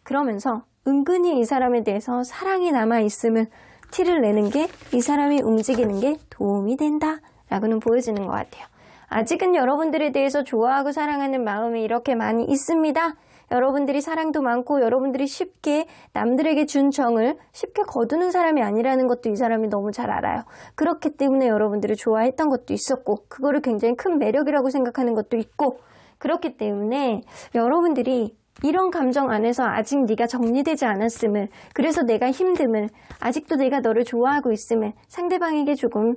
그러면서 은근히 이 사람에 대해서 사랑이 남아있음을 티를 내는 게 이 사람이 움직이는 게 도움이 된다. 라고는 보여지는 것 같아요. 아직은 여러분들에 대해서 좋아하고 사랑하는 마음이 이렇게 많이 있습니다. 여러분들이 사랑도 많고 여러분들이 쉽게 남들에게 준 정을 쉽게 거두는 사람이 아니라는 것도 이 사람이 너무 잘 알아요. 그렇기 때문에 여러분들을 좋아했던 것도 있었고 그거를 굉장히 큰 매력이라고 생각하는 것도 있고, 그렇기 때문에 여러분들이 이런 감정 안에서 아직 네가 정리되지 않았음을, 그래서 내가 힘듦을, 아직도 내가 너를 좋아하고 있음을 상대방에게 조금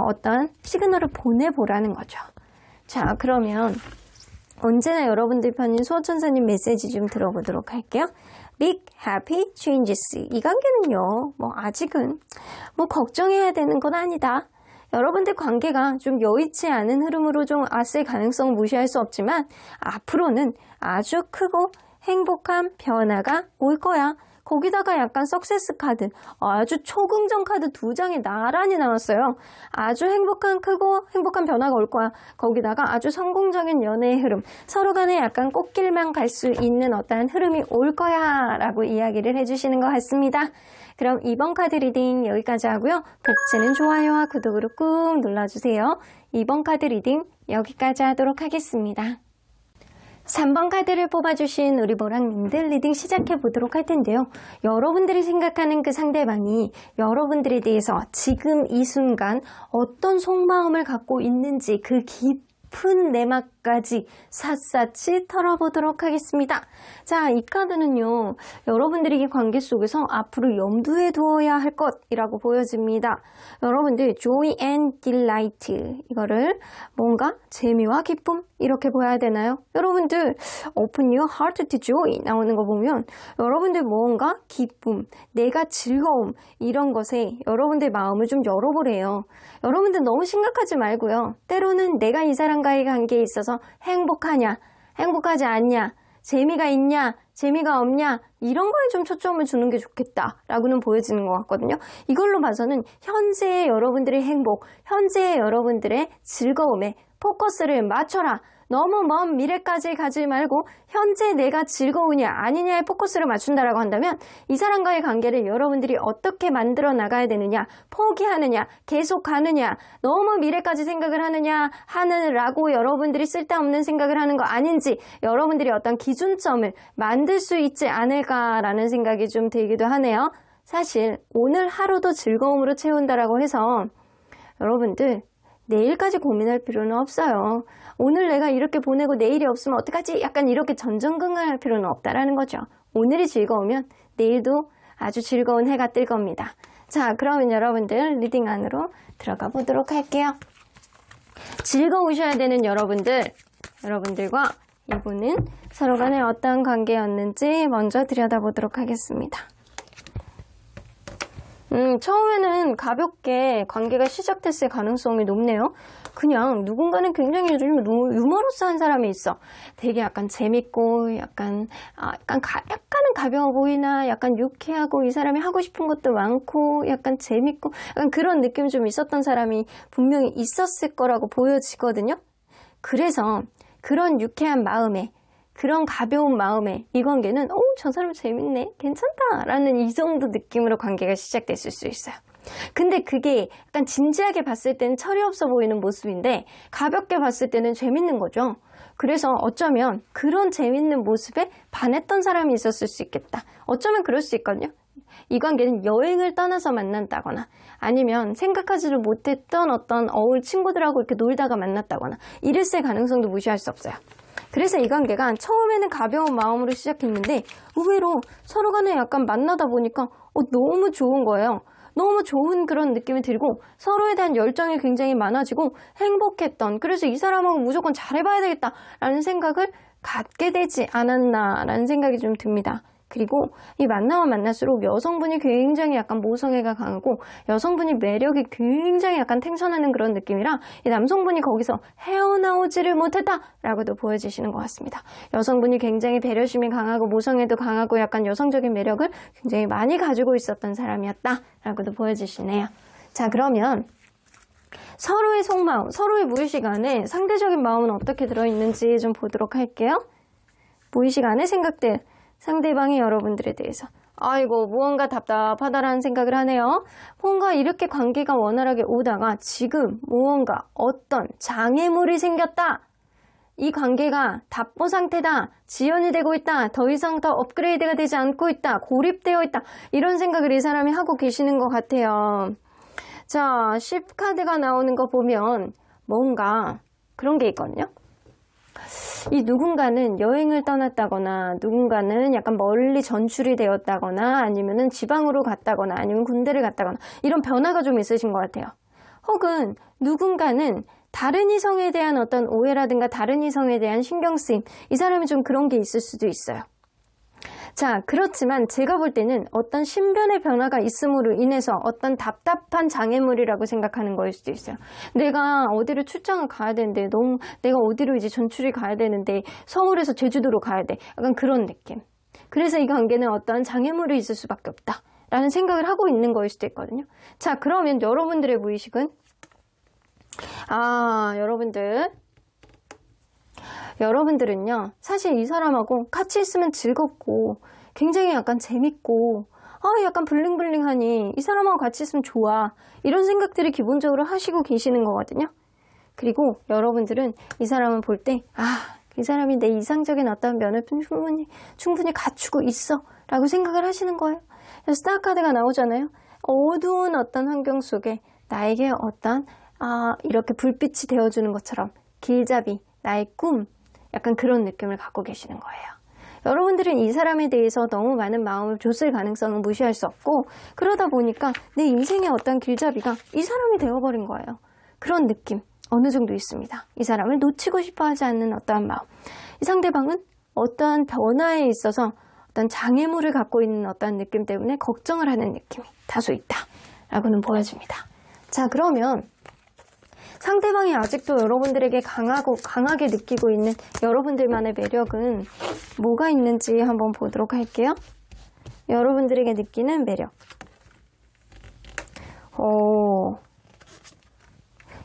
어떤 시그널을 보내보라는 거죠. 자, 그러면 언제나 여러분들 편인 수호천사님 메시지 좀 들어보도록 할게요. Big Happy Changes. 이 관계는요, 아직은 걱정해야 되는 건 아니다. 여러분들 관계가 좀 여의치 않은 흐름으로 좀 왔을 가능성은 무시할 수 없지만 앞으로는 아주 크고 행복한 변화가 올 거야. 거기다가 약간 석세스 카드, 아주 초긍정 카드 2장이 나란히 나왔어요. 아주 크고 행복한 변화가 올 거야. 거기다가 아주 성공적인 연애의 흐름, 서로 간에 약간 꽃길만 갈 수 있는 어떠한 흐름이 올 거야 라고 이야기를 해주시는 것 같습니다. 그럼 이번 카드 리딩 여기까지 하고요. 복지는 좋아요와 구독으로 꾹 눌러주세요. 이번 카드 리딩 여기까지 하도록 하겠습니다. 3번 카드를 뽑아주신 우리 보랑님들 리딩 시작해 보도록 할 텐데요. 여러분들이 생각하는 그 상대방이 여러분들에 대해서 지금 이 순간 어떤 속마음을 갖고 있는지 그 깊은 내막까지 샅샅이 털어보도록 하겠습니다. 자, 이 카드는요, 여러분들이 이 관계 속에서 앞으로 염두에 두어야 할 것이라고 보여집니다. 여러분들 joy and delight, 이거를 뭔가 재미와 기쁨 이렇게 보아야 되나요? 여러분들 open your heart to joy 나오는 거 보면 여러분들 뭔가 기쁨, 내가 즐거움 이런 것에 여러분들 마음을 좀 열어보래요. 여러분들 너무 심각하지 말고요. 때로는 내가 이 사람과의 관계에 있어서 행복하냐, 행복하지 않냐, 재미가 있냐, 재미가 없냐, 이런 거에 좀 초점을 주는 게 좋겠다라고는 보여지는 것 같거든요. 이걸로 봐서는 현재의 여러분들의 행복, 현재의 여러분들의 즐거움에 포커스를 맞춰라. 너무 먼 미래까지 가지 말고 현재 내가 즐거우냐 아니냐에 포커스를 맞춘다라고 한다면 이 사람과의 관계를 여러분들이 어떻게 만들어 나가야 되느냐, 포기하느냐, 계속 가느냐, 너무 미래까지 생각을 하느라고 여러분들이 쓸데없는 생각을 하는 거 아닌지 여러분들이 어떤 기준점을 만들 수 있지 않을까라는 생각이 좀 들기도 하네요. 사실 오늘 하루도 즐거움으로 채운다라고 해서 여러분들 내일까지 고민할 필요는 없어요. 오늘 내가 이렇게 보내고 내일이 없으면 어떡하지? 약간 이렇게 전전긍긍할 필요는 없다라는 거죠. 오늘이 즐거우면 내일도 아주 즐거운 해가 뜰 겁니다. 자, 그러면 여러분들 리딩 안으로 들어가 보도록 할게요. 즐거우셔야 되는 여러분들과 이분은 서로 간에 어떤 관계였는지 먼저 들여다보도록 하겠습니다. 처음에는 가볍게 관계가 시작됐을 가능성이 높네요. 그냥 누군가는 굉장히 요즘 유머러스한 사람이 있어. 되게 약간 재밌고 약간은 가벼워 보이나 약간 유쾌하고 이 사람이 하고 싶은 것도 많고 약간 재밌고 약간 그런 느낌이 좀 있었던 사람이 분명히 있었을 거라고 보여지거든요. 그래서 그런 유쾌한 마음에 그런 가벼운 마음에 이 관계는 저 사람 재밌네, 괜찮다 라는 이 정도 느낌으로 관계가 시작됐을 수 있어요. 근데 그게 약간 진지하게 봤을 때는 철이 없어 보이는 모습인데 가볍게 봤을 때는 재밌는 거죠. 그래서 어쩌면 그런 재밌는 모습에 반했던 사람이 있었을 수 있겠다. 어쩌면 그럴 수 있거든요. 이 관계는 여행을 떠나서 만난다거나 아니면 생각하지도 못했던 어떤 친구들하고 이렇게 놀다가 만났다거나 이랬을 가능성도 무시할 수 없어요. 그래서 이 관계가 처음에는 가벼운 마음으로 시작했는데 의외로 서로 간에 약간 만나다 보니까 너무 좋은 거예요. 너무 좋은 그런 느낌이 들고 서로에 대한 열정이 굉장히 많아지고 행복했던, 그래서 이 사람하고 무조건 잘해봐야 되겠다라는 생각을 갖게 되지 않았나라는 생각이 좀 듭니다. 그리고 이 만나면 만날수록 여성분이 굉장히 약간 모성애가 강하고 여성분이 매력이 굉장히 약간 탱선하는 그런 느낌이라 이 남성분이 거기서 헤어나오지를 못했다라고도 보여지시는 것 같습니다. 여성분이 굉장히 배려심이 강하고 모성애도 강하고 약간 여성적인 매력을 굉장히 많이 가지고 있었던 사람이었다라고도 보여지시네요. 자, 그러면 서로의 속마음, 서로의 무의식 안에 상대적인 마음은 어떻게 들어있는지 좀 보도록 할게요. 무의식 안의 생각들, 상대방이 여러분들에 대해서 아이고 무언가 답답하다라는 생각을 하네요. 뭔가 이렇게 관계가 원활하게 오다가 지금 무언가 어떤 장애물이 생겼다. 이 관계가 답보 상태다. 지연이 되고 있다. 더 이상 더 업그레이드가 되지 않고 있다. 고립되어 있다. 이런 생각을 이 사람이 하고 계시는 것 같아요. 자, 10카드가 나오는 거 보면 뭔가 그런 게 있거든요. 이 누군가는 여행을 떠났다거나 누군가는 약간 멀리 전출이 되었다거나 아니면은 지방으로 갔다거나 아니면 군대를 갔다거나 이런 변화가 좀 있으신 것 같아요. 혹은 누군가는 다른 이성에 대한 어떤 오해라든가 다른 이성에 대한 신경쓰임, 이 사람이 좀 그런 게 있을 수도 있어요. 자, 그렇지만 제가 볼 때는 어떤 신변의 변화가 있음으로 인해서 어떤 답답한 장애물이라고 생각하는 거일 수도 있어요. 내가 어디로 출장을 가야 되는데 내가 어디로 이제 전출이 가야 되는데 서울에서 제주도로 가야 돼. 약간 그런 느낌. 그래서 이 관계는 어떤 장애물이 있을 수밖에 없다 라는 생각을 하고 있는 거일 수도 있거든요. 자, 그러면 여러분들의 무의식은 여러분들은요, 사실 이 사람하고 같이 있으면 즐겁고 굉장히 약간 재밌고 약간 블링블링하니 이 사람하고 같이 있으면 좋아, 이런 생각들을 기본적으로 하시고 계시는 거거든요. 그리고 여러분들은 이 사람을 볼 때 이 사람이 내 이상적인 어떤 면을 충분히 갖추고 있어 라고 생각을 하시는 거예요. 스타 카드가 나오잖아요. 어두운 어떤 환경 속에 나에게 어떤 이렇게 불빛이 되어주는 것처럼 길잡이, 나의 꿈, 약간 그런 느낌을 갖고 계시는 거예요. 여러분들은 이 사람에 대해서 너무 많은 마음을 줬을 가능성은 무시할 수 없고 그러다 보니까 내 인생의 어떤 길잡이가 이 사람이 되어버린 거예요. 그런 느낌 어느 정도 있습니다. 이 사람을 놓치고 싶어 하지 않는 어떠한 마음. 이 상대방은 어떠한 변화에 있어서 어떤 장애물을 갖고 있는 어떠한 느낌 때문에 걱정을 하는 느낌이 다소 있다라고는 보여집니다. 자, 그러면 상대방이 아직도 여러분들에게 강하게 느끼고 있는 여러분들만의 매력은 뭐가 있는지 한번 보도록 할게요. 여러분들에게 느끼는 매력.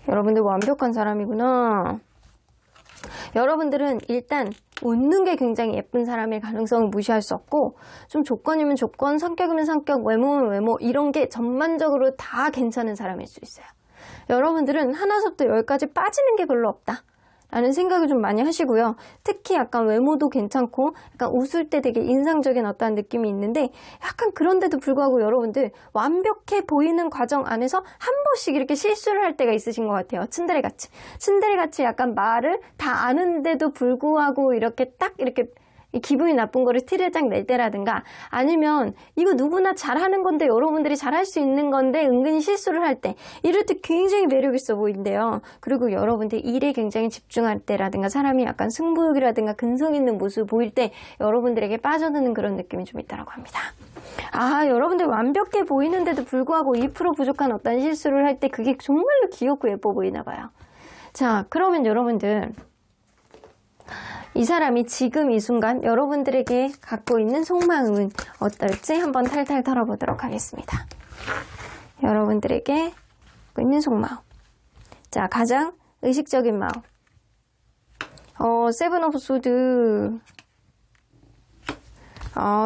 여러분들 완벽한 사람이구나. 여러분들은 일단 웃는 게 굉장히 예쁜 사람일 가능성을 무시할 수 없고 좀 조건이면 조건, 성격이면 성격, 외모면 외모 이런 게 전반적으로 다 괜찮은 사람일 수 있어요. 여러분들은 하나서부터 10까지 빠지는 게 별로 없다 라는 생각을 좀 많이 하시고요. 특히 약간 외모도 괜찮고 약간 웃을 때 되게 인상적인 어떠한 느낌이 있는데 약간 그런데도 불구하고 여러분들 완벽해 보이는 과정 안에서 한 번씩 이렇게 실수를 할 때가 있으신 것 같아요. 츤데레같이 약간 말을 다 아는데도 불구하고 이렇게 딱 이렇게 이 기분이 나쁜 거를 티를 딱 낼 때라든가 아니면 이거 누구나 잘하는 건데 여러분들이 잘할 수 있는 건데 은근히 실수를 할 때 이럴 때 굉장히 매력 있어 보인대요. 그리고 여러분들 일에 굉장히 집중할 때라든가 사람이 약간 승부욕이라든가 근성 있는 모습을 보일 때 여러분들에게 빠져드는 그런 느낌이 좀 있다고 합니다. 아, 여러분들 완벽해 보이는데도 불구하고 2% 부족한 어떤 실수를 할 때 그게 정말로 귀엽고 예뻐 보이나 봐요. 자, 그러면 여러분들 이 사람이 지금 이 순간 여러분들에게 갖고 있는 속마음은 어떨지 한번 탈탈 털어보도록 하겠습니다. 여러분들에게 갖고 있는 속마음. 자, 가장 의식적인 마음. 세븐 오브 소드.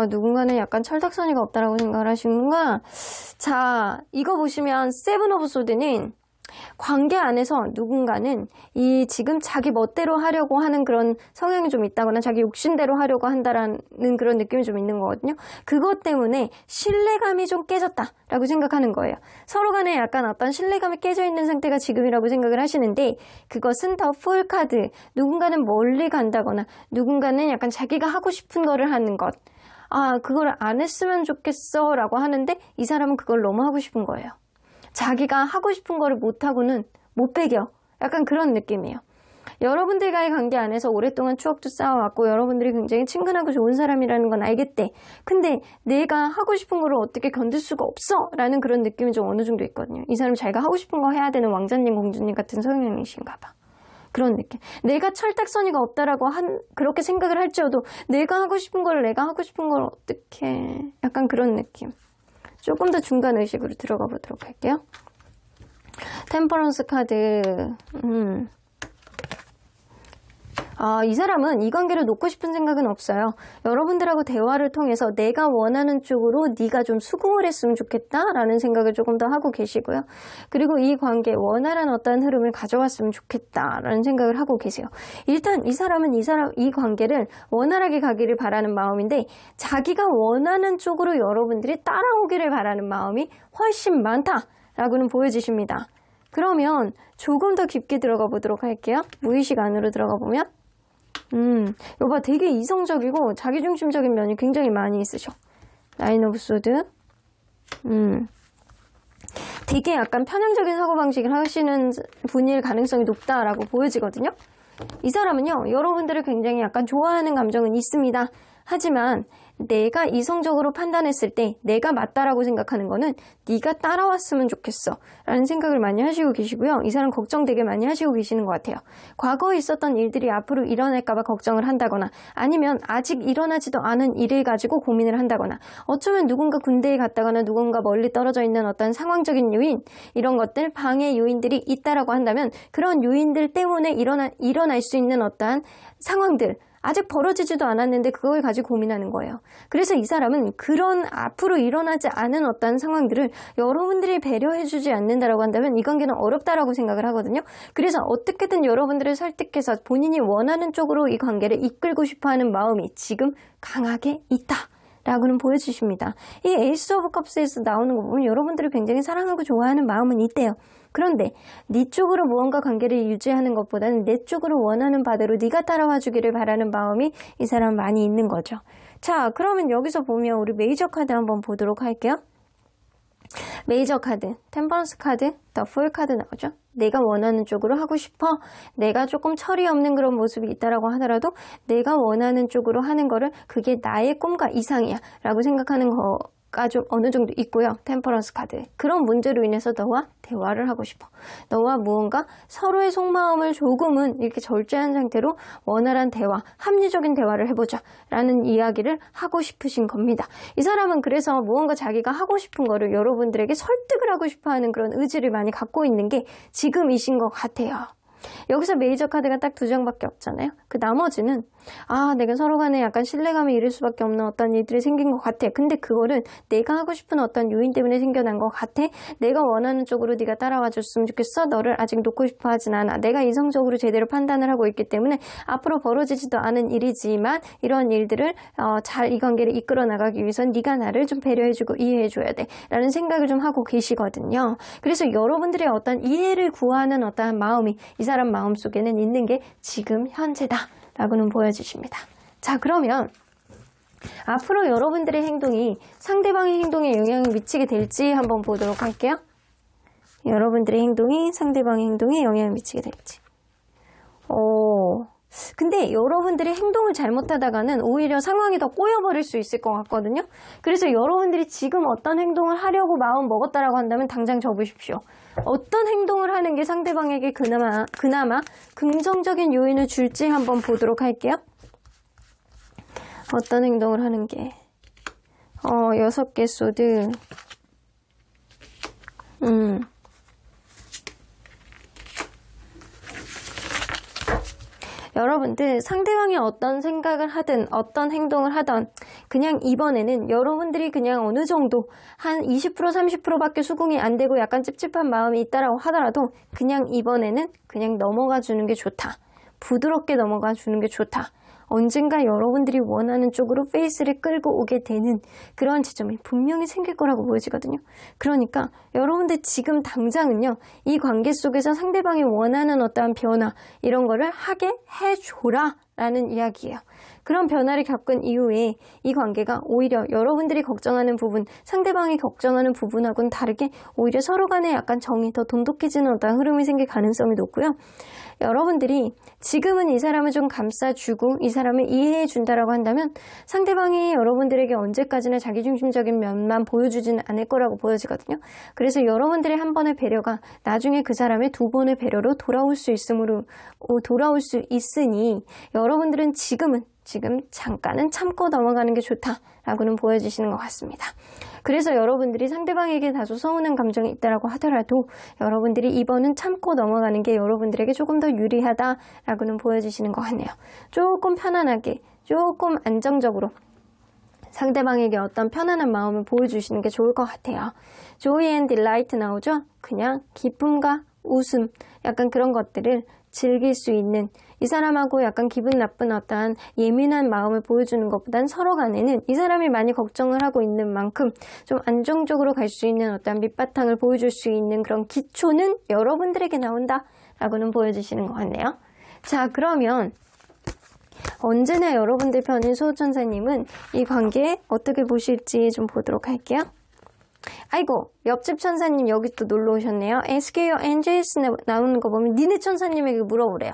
누군가는 약간 철딱서니가 없다라고 생각을 하시는구나. 자, 이거 보시면 세븐 오브 소드는 관계 안에서 누군가는 이 지금 자기 멋대로 하려고 하는 그런 성향이 좀 있다거나 자기 욕심대로 하려고 한다라는 그런 느낌이 좀 있는 거거든요. 그것 때문에 신뢰감이 좀 깨졌다라고 생각하는 거예요. 서로 간에 약간 어떤 신뢰감이 깨져 있는 상태가 지금이라고 생각을 하시는데 그것은 더 풀 카드. 누군가는 멀리 간다거나 누군가는 약간 자기가 하고 싶은 거를 하는 것. 그걸 안 했으면 좋겠어 라고 하는데 이 사람은 그걸 너무 하고 싶은 거예요. 자기가 하고 싶은 거를 못하고는 못 배겨. 약간 그런 느낌이에요. 여러분들과의 관계 안에서 오랫동안 추억도 쌓아왔고 여러분들이 굉장히 친근하고 좋은 사람이라는 건 알겠대. 근데 내가 하고 싶은 거를 어떻게 견딜 수가 없어 라는 그런 느낌이 좀 어느 정도 있거든요. 이 사람 자기가 하고 싶은 거 해야 되는 왕자님 공주님 같은 성향이신가 봐. 그런 느낌. 내가 철딱서니가 없다라고 그렇게 생각을 할지어도 내가 하고 싶은 걸 어떻게 약간 그런 느낌. 조금 더 중간 의식으로 들어가 보도록 할게요. 템퍼런스 카드. 이 사람은 이 관계를 놓고 싶은 생각은 없어요. 여러분들하고 대화를 통해서 내가 원하는 쪽으로 네가 좀 수긍을 했으면 좋겠다라는 생각을 조금 더 하고 계시고요. 그리고 이 관계 원활한 어떤 흐름을 가져왔으면 좋겠다라는 생각을 하고 계세요. 일단 이 사람은 이 관계를 원활하게 가기를 바라는 마음인데 자기가 원하는 쪽으로 여러분들이 따라오기를 바라는 마음이 훨씬 많다라고는 보여지십니다. 그러면 조금 더 깊게 들어가 보도록 할게요. 무의식 안으로 들어가 보면 여봐 되게 이성적이고 자기중심적인 면이 굉장히 많이 있으셔. 나인 오브 소드. 되게 약간 편향적인 사고방식을 하시는 분일 가능성이 높다라고 보여지거든요. 이 사람은요, 여러분들을 굉장히 약간 좋아하는 감정은 있습니다. 하지만 내가 이성적으로 판단했을 때 내가 맞다라고 생각하는 거는 네가 따라왔으면 좋겠어 라는 생각을 많이 하시고 계시고요. 이 사람 걱정 되게 많이 하시고 계시는 것 같아요. 과거에 있었던 일들이 앞으로 일어날까 봐 걱정을 한다거나 아니면 아직 일어나지도 않은 일을 가지고 고민을 한다거나 어쩌면 누군가 군대에 갔다거나 누군가 멀리 떨어져 있는 어떤 상황적인 요인 이런 것들 방해 요인들이 있다라고 한다면 그런 요인들 때문에 일어날 수 있는 어떠한 상황들 아직 벌어지지도 않았는데 그걸 가지고 고민하는 거예요. 그래서 이 사람은 그런 앞으로 일어나지 않은 어떤 상황들을 여러분들이 배려해주지 않는다라고 한다면 이 관계는 어렵다라고 생각을 하거든요. 그래서 어떻게든 여러분들을 설득해서 본인이 원하는 쪽으로 이 관계를 이끌고 싶어하는 마음이 지금 강하게 있다. 라고는 보여주십니다. 이 에이스 오브 컵스에서 나오는 거 보면 여러분들을 굉장히 사랑하고 좋아하는 마음은 있대요. 그런데 네 쪽으로 무언가 관계를 유지하는 것보다는 내 쪽으로 원하는 바대로 네가 따라와 주기를 바라는 마음이 이 사람 많이 있는 거죠. 자, 그러면 여기서 보면 우리 메이저 카드 한번 보도록 할게요. 메이저 카드, 템퍼런스 카드, 더 풀 카드 나오죠. 내가 원하는 쪽으로 하고 싶어. 내가 조금 철이 없는 그런 모습이 있다라고 하더라도 내가 원하는 쪽으로 하는 거를 그게 나의 꿈과 이상이야 라고 생각하는 거가 좀 어느 정도 있고요. 템퍼런스 카드. 그런 문제로 인해서 너와 대화를 하고 싶어. 너와 무언가 서로의 속마음을 조금은 이렇게 절제한 상태로 원활한 대화, 합리적인 대화를 해보자 라는 이야기를 하고 싶으신 겁니다. 이 사람은 그래서 무언가 자기가 하고 싶은 거를 여러분들에게 설득을 하고 싶어하는 그런 의지를 많이 갖고 있는 게 지금이신 것 같아요. 여기서 메이저 카드가 딱 2장밖에 없잖아요. 그 나머지는 내가 서로 간에 약간 신뢰감을 잃을 수밖에 없는 어떤 일들이 생긴 것 같아. 근데 그거는 내가 하고 싶은 어떤 요인 때문에 생겨난 것 같아. 내가 원하는 쪽으로 네가 따라와 줬으면 좋겠어. 너를 아직 놓고 싶어 하진 않아. 내가 이성적으로 제대로 판단을 하고 있기 때문에 앞으로 벌어지지도 않은 일이지만 이런 일들을 잘 이 관계를 이끌어 나가기 위해선 네가 나를 좀 배려해주고 이해해줘야 돼 라는 생각을 좀 하고 계시거든요. 그래서 여러분들의 어떤 이해를 구하는 어떠한 마음이 이 사람 마음속에는 있는 게 지금 현재다 라고는 보여주십니다. 자, 그러면 앞으로 여러분들의 행동이 상대방의 행동에 영향을 미치게 될지 한번 보도록 할게요. 여러분들의 행동이 상대방의 행동에 영향을 미치게 될지. 근데 여러분들이 행동을 잘못하다가는 오히려 상황이 더 꼬여버릴 수 있을 것 같거든요. 그래서 여러분들이 지금 어떤 행동을 하려고 마음 먹었다라고 한다면 당장 접으십시오. 어떤 행동을 하는 게 상대방에게 그나마 긍정적인 요인을 줄지 한번 보도록 할게요. 어떤 행동을 하는 게 6개 소드. 여러분들 상대방이 어떤 생각을 하든 어떤 행동을 하든 그냥 이번에는 여러분들이 그냥 어느 정도 한 20% 30%밖에 수긍이 안 되고 약간 찝찝한 마음이 있다라고 하더라도 그냥 이번에는 그냥 넘어가 주는 게 좋다. 부드럽게 넘어가 주는 게 좋다. 언젠가 여러분들이 원하는 쪽으로 페이스를 끌고 오게 되는 그런 지점이 분명히 생길 거라고 보여지거든요. 그러니까 여러분들 지금 당장은요. 이 관계 속에서 상대방이 원하는 어떠한 변화 이런 거를 하게 해줘라 라는 이야기예요. 그런 변화를 겪은 이후에 이 관계가 오히려 여러분들이 걱정하는 부분, 상대방이 걱정하는 부분하고는 다르게 오히려 서로 간에 약간 정이 더 돈독해지는 어떤 흐름이 생길 가능성이 높고요. 여러분들이 지금은 이 사람을 좀 감싸주고 이 사람을 이해해준다라고 한다면 상대방이 여러분들에게 언제까지나 자기중심적인 면만 보여주지는 않을 거라고 보여지거든요. 그래서 여러분들의 한 번의 배려가 나중에 그 사람의 두 번의 배려로 돌아올 수 있으니 여러분들은 지금 잠깐은 참고 넘어가는 게 좋다라고는 보여지시는 것 같습니다. 그래서 여러분들이 상대방에게 다소 서운한 감정이 있다라고 하더라도 여러분들이 이번은 참고 넘어가는 게 여러분들에게 조금 더 유리하다라고는 보여지시는 것 같네요. 조금 편안하게, 조금 안정적으로 상대방에게 어떤 편안한 마음을 보여주시는 게 좋을 것 같아요. Joy and delight 나오죠? 그냥 기쁨과 웃음, 약간 그런 것들을 즐길 수 있는 이 사람하고 약간 기분 나쁜 어떠한 예민한 마음을 보여주는 것보단 서로 간에는 이 사람이 많이 걱정을 하고 있는 만큼 좀 안정적으로 갈 수 있는 어떠한 밑바탕을 보여줄 수 있는 그런 기초는 여러분들에게 나온다라고는 보여주시는 것 같네요. 자, 그러면 언제나 여러분들 편인 수호천사님은 이 관계 어떻게 보실지 좀 보도록 할게요. 아이고, 옆집 천사님 여기 또 놀러 오셨네요. Ask your angels 나오는 거 보면 니네 천사님에게 물어보래요.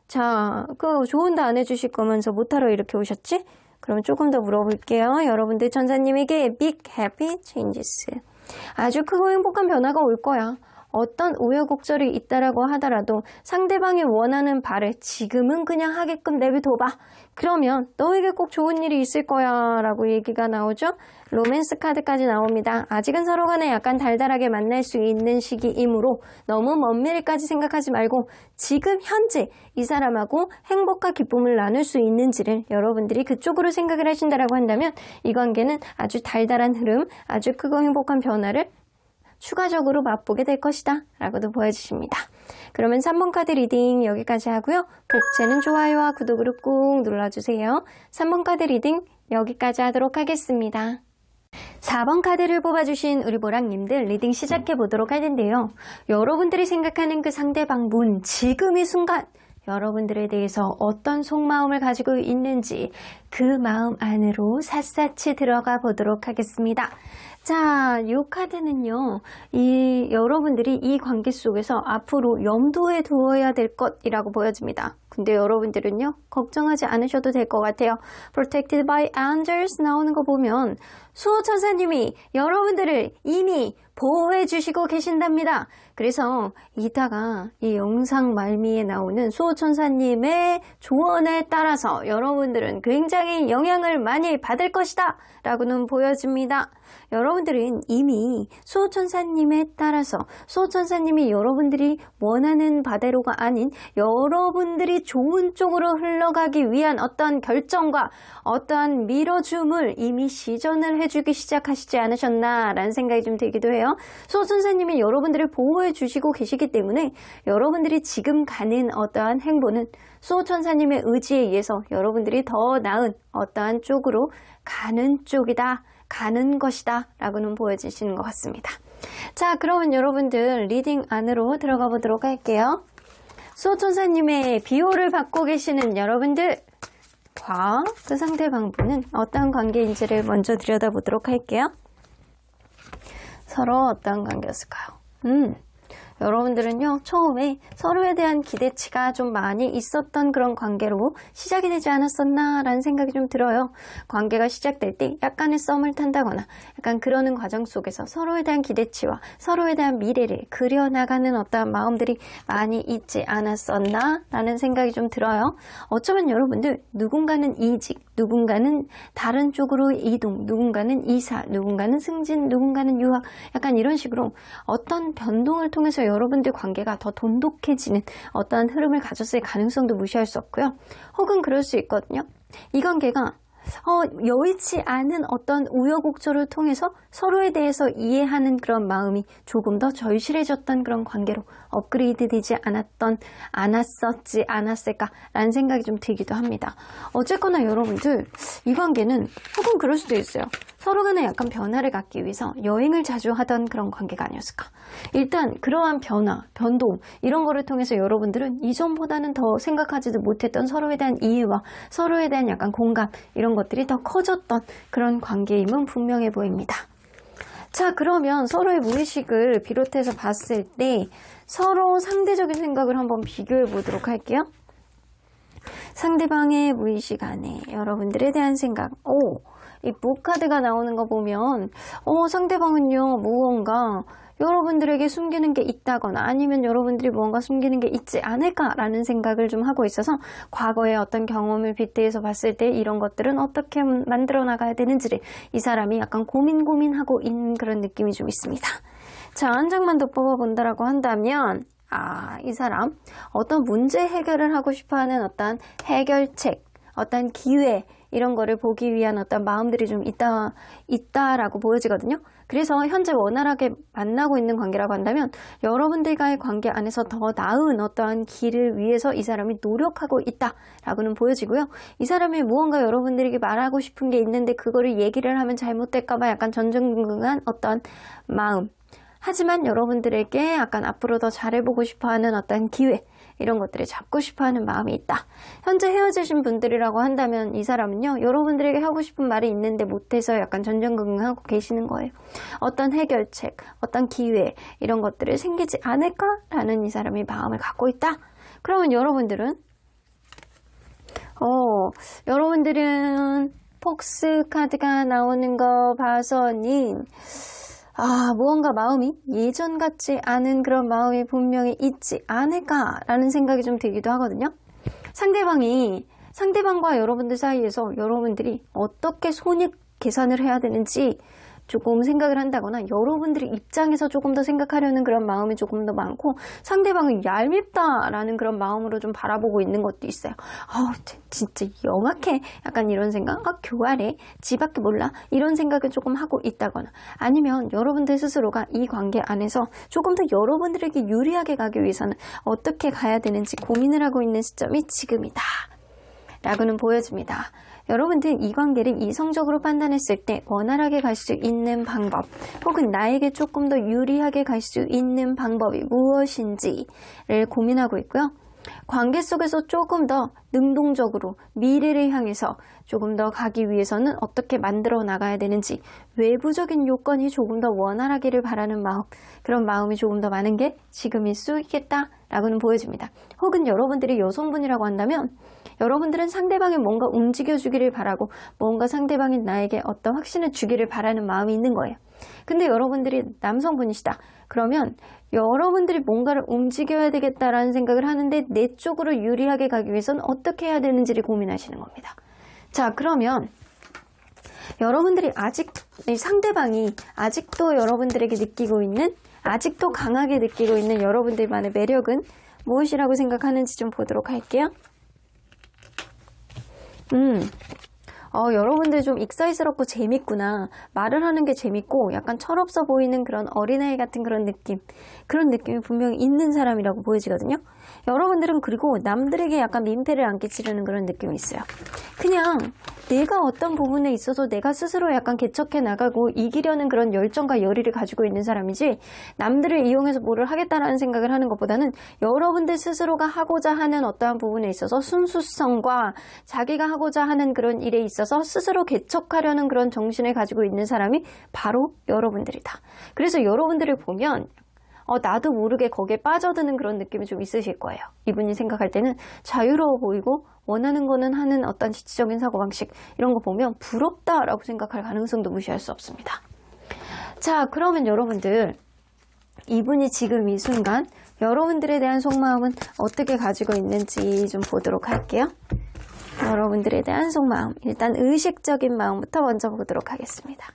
자, 그 조언도 안 해주실 거면서 못하러 이렇게 오셨지? 그럼 조금 더 물어볼게요. 여러분들 천사님에게 big happy changes. 아주 크고 행복한 변화가 올 거야. 어떤 우여곡절이 있다라고 하더라도 상대방이 원하는 바를 지금은 그냥 하게끔 내비둬봐. 그러면 너에게 꼭 좋은 일이 있을 거야 라고 얘기가 나오죠. 로맨스 카드까지 나옵니다. 아직은 서로 간에 약간 달달하게 만날 수 있는 시기이므로 너무 먼 미래까지 생각하지 말고 지금 현재 이 사람하고 행복과 기쁨을 나눌 수 있는지를 여러분들이 그쪽으로 생각을 하신다라고 한다면 이 관계는 아주 달달한 흐름, 아주 크고 행복한 변화를 추가적으로 맛보게 될 것이다 라고도 보여주십니다. 그러면 3번 카드 리딩 여기까지 하고요. 복채는 좋아요와 구독으로 꾹 눌러주세요. 3번 카드 리딩 여기까지 하도록 하겠습니다. 4번 카드를 뽑아주신 우리 보랑님들 리딩 시작해 보도록 할 텐데요. 여러분들이 생각하는 그 상대방 분 지금 이 순간 여러분들에 대해서 어떤 속마음을 가지고 있는지 그 마음 안으로 샅샅이 들어가 보도록 하겠습니다. 자, 이 카드는요, 여러분들이 이 관계 속에서 앞으로 염두에 두어야 될 것이라고 보여집니다. 근데 여러분들은요, 걱정하지 않으셔도 될 것 같아요. Protected by angels 나오는 거 보면 수호천사님이 여러분들을 이미 보호해 주시고 계신답니다. 그래서 이따가 이 영상 말미에 나오는 수호천사님의 조언에 따라서 여러분들은 굉장히 영향을 많이 받을 것이다 라고는 보여집니다. 여러분들은 이미 수호천사님에 따라서 수호천사님이 여러분들이 원하는 바대로가 아닌 여러분들이 좋은 쪽으로 흘러가기 위한 어떠한 결정과 어떠한 밀어줌을 이미 시전을 해주기 시작하시지 않으셨나라는 생각이 좀 들기도 해요. 수호천사님이 여러분들을 보호해 주시고 계시기 때문에 여러분들이 지금 가는 어떠한 행보는 수호천사님의 의지에 의해서 여러분들이 더 나은 어떠한 쪽으로 가는 것이다 라고는 보여주시는 것 같습니다. 자, 그러면 여러분들 리딩 안으로 들어가 보도록 할게요. 수호천사님의 비호를 받고 계시는 여러분들 상대방과 그 상대방분은 어떤 관계인지를 먼저 들여다보도록 할게요. 서로 어떤 관계였을까요? 여러분들은요, 처음에 서로에 대한 기대치가 좀 많이 있었던 그런 관계로 시작이 되지 않았었나 라는 생각이 좀 들어요. 관계가 시작될 때 약간의 썸을 탄다거나 약간 그러는 과정 속에서 서로에 대한 기대치와 서로에 대한 미래를 그려나가는 어떠한 마음들이 많이 있지 않았었나 라는 생각이 좀 들어요. 어쩌면 여러분들 누군가는 이직, 누군가는 다른 쪽으로 이동, 누군가는 이사, 누군가는 승진, 누군가는 유학, 약간 이런 식으로 어떤 변동을 통해서 여러분들 관계가 더 돈독해지는 어떠한 흐름을 가졌을 가능성도 무시할 수 없고요. 혹은 그럴 수 있거든요. 이 관계가 여의치 않은 어떤 우여곡절을 통해서 서로에 대해서 이해하는 그런 마음이 조금 더 절실해졌던 그런 관계로 업그레이드 되지 않았었지 않았을까라는 생각이 좀 들기도 합니다. 어쨌거나 여러분들 이 관계는 혹은 그럴 수도 있어요. 서로 간에 약간 변화를 갖기 위해서 여행을 자주 하던 그런 관계가 아니었을까. 일단 그러한 변화, 변동 이런 거를 통해서 여러분들은 이전보다는 더 생각하지도 못했던 서로에 대한 이해와 서로에 대한 약간 공감 이런 것들이 더 커졌던 그런 관계임은 분명해 보입니다. 자, 그러면 서로의 무의식을 비롯해서 봤을 때 서로 상대적인 생각을 한번 비교해 보도록 할게요. 상대방의 무의식 안에 여러분들에 대한 생각. 이 무카드가 나오는 거 보면 상대방은요 무언가 여러분들에게 숨기는 게 있다거나 아니면 여러분들이 무언가 숨기는 게 있지 않을까라는 생각을 좀 하고 있어서 과거의 어떤 경험을 빗대서 봤을 때 이런 것들은 어떻게 만들어 나가야 되는지를 이 사람이 약간 고민하고 있는 그런 느낌이 좀 있습니다. 자, 한 장만 더 뽑아본다라고 한다면 이 사람 어떤 문제 해결을 하고 싶어하는 어떤 해결책, 어떤 기회 이런 거를 보기 위한 어떤 마음들이 좀 있다라고 보여지거든요. 그래서 현재 원활하게 만나고 있는 관계라고 한다면 여러분들과의 관계 안에서 더 나은 어떠한 길을 위해서 이 사람이 노력하고 있다라고는 보여지고요. 이 사람이 무언가 여러분들에게 말하고 싶은 게 있는데 그거를 얘기를 하면 잘못될까봐 약간 전전긍긍한 어떤 마음. 하지만 여러분들에게 약간 앞으로 더 잘해보고 싶어하는 어떤 기회 이런 것들을 잡고 싶어하는 마음이 있다. 현재 헤어지신 분들이라고 한다면 이 사람은요. 여러분들에게 하고 싶은 말이 있는데 못해서 약간 전전긍긍하고 계시는 거예요. 어떤 해결책, 어떤 기회 이런 것들을 생기지 않을까라는 이 사람의 마음을 갖고 있다. 그러면 여러분들은 폭스 카드가 나오는 거 봐서는 무언가 마음이 예전 같지 않은 그런 마음이 분명히 있지 않을까라는 생각이 좀 들기도 하거든요. 상대방과 여러분들 사이에서 여러분들이 어떻게 손익 계산을 해야 되는지 조금 생각을 한다거나 여러분들의 입장에서 조금 더 생각하려는 그런 마음이 조금 더 많고 상대방은 얄밉다라는 그런 마음으로 좀 바라보고 있는 것도 있어요. 진짜 영악해. 약간 이런 생각. 교활해. 지밖에 몰라. 이런 생각을 조금 하고 있다거나 아니면 여러분들 스스로가 이 관계 안에서 조금 더 여러분들에게 유리하게 가기 위해서는 어떻게 가야 되는지 고민을 하고 있는 시점이 지금이다. 라고는 보여집니다. 여러분들 이 관계를 이성적으로 판단했을 때 원활하게 갈 수 있는 방법 혹은 나에게 조금 더 유리하게 갈 수 있는 방법이 무엇인지를 고민하고 있고요. 관계 속에서 조금 더 능동적으로 미래를 향해서 조금 더 가기 위해서는 어떻게 만들어 나가야 되는지 외부적인 요건이 조금 더 원활하기를 바라는 마음 그런 마음이 조금 더 많은 게 지금일 수 있겠다라고는 보여집니다. 혹은 여러분들이 여성분이라고 한다면 여러분들은 상대방이 뭔가 움직여주기를 바라고 뭔가 상대방이 나에게 어떤 확신을 주기를 바라는 마음이 있는 거예요. 근데 여러분들이 남성분이시다. 그러면 여러분들이 뭔가를 움직여야 되겠다라는 생각을 하는데 내 쪽으로 유리하게 가기 위해서는 어떻게 해야 되는지를 고민하시는 겁니다. 자, 그러면 여러분들이 상대방이 아직도 여러분들에게 느끼고 있는 아직도 강하게 느끼고 있는 여러분들만의 매력은 무엇이라고 생각하는지 좀 보도록 할게요. 여러분들 좀 익살스럽고 재밌구나. 말을 하는 게 재밌고 약간 철없어 보이는 그런 어린아이 같은 그런 느낌이 분명히 있는 사람이라고 보여지거든요. 여러분들은 그리고 남들에게 약간 민폐를 안 끼치려는 그런 느낌이 있어요. 그냥 내가 어떤 부분에 있어서 내가 스스로 약간 개척해 나가고 이기려는 그런 열정과 열의를 가지고 있는 사람이지, 남들을 이용해서 뭐를 하겠다라는 생각을 하는 것보다는 여러분들 스스로가 하고자 하는 어떠한 부분에 있어서 순수성과 자기가 하고자 하는 그런 일에 있어서 스스로 개척하려는 그런 정신을 가지고 있는 사람이 바로 여러분들이다. 그래서 여러분들을 보면 나도 모르게 거기에 빠져드는 그런 느낌이 좀 있으실 거예요. 이분이 생각할 때는 자유로워 보이고 원하는 거는 하는 어떤 지적인 사고방식, 이런 거 보면 부럽다라고 생각할 가능성도 무시할 수 없습니다. 자, 그러면 여러분들, 이분이 지금 이 순간 여러분들에 대한 속마음은 어떻게 가지고 있는지 좀 보도록 할게요. 여러분들에 대한 속마음, 일단 의식적인 마음부터 먼저 보도록 하겠습니다.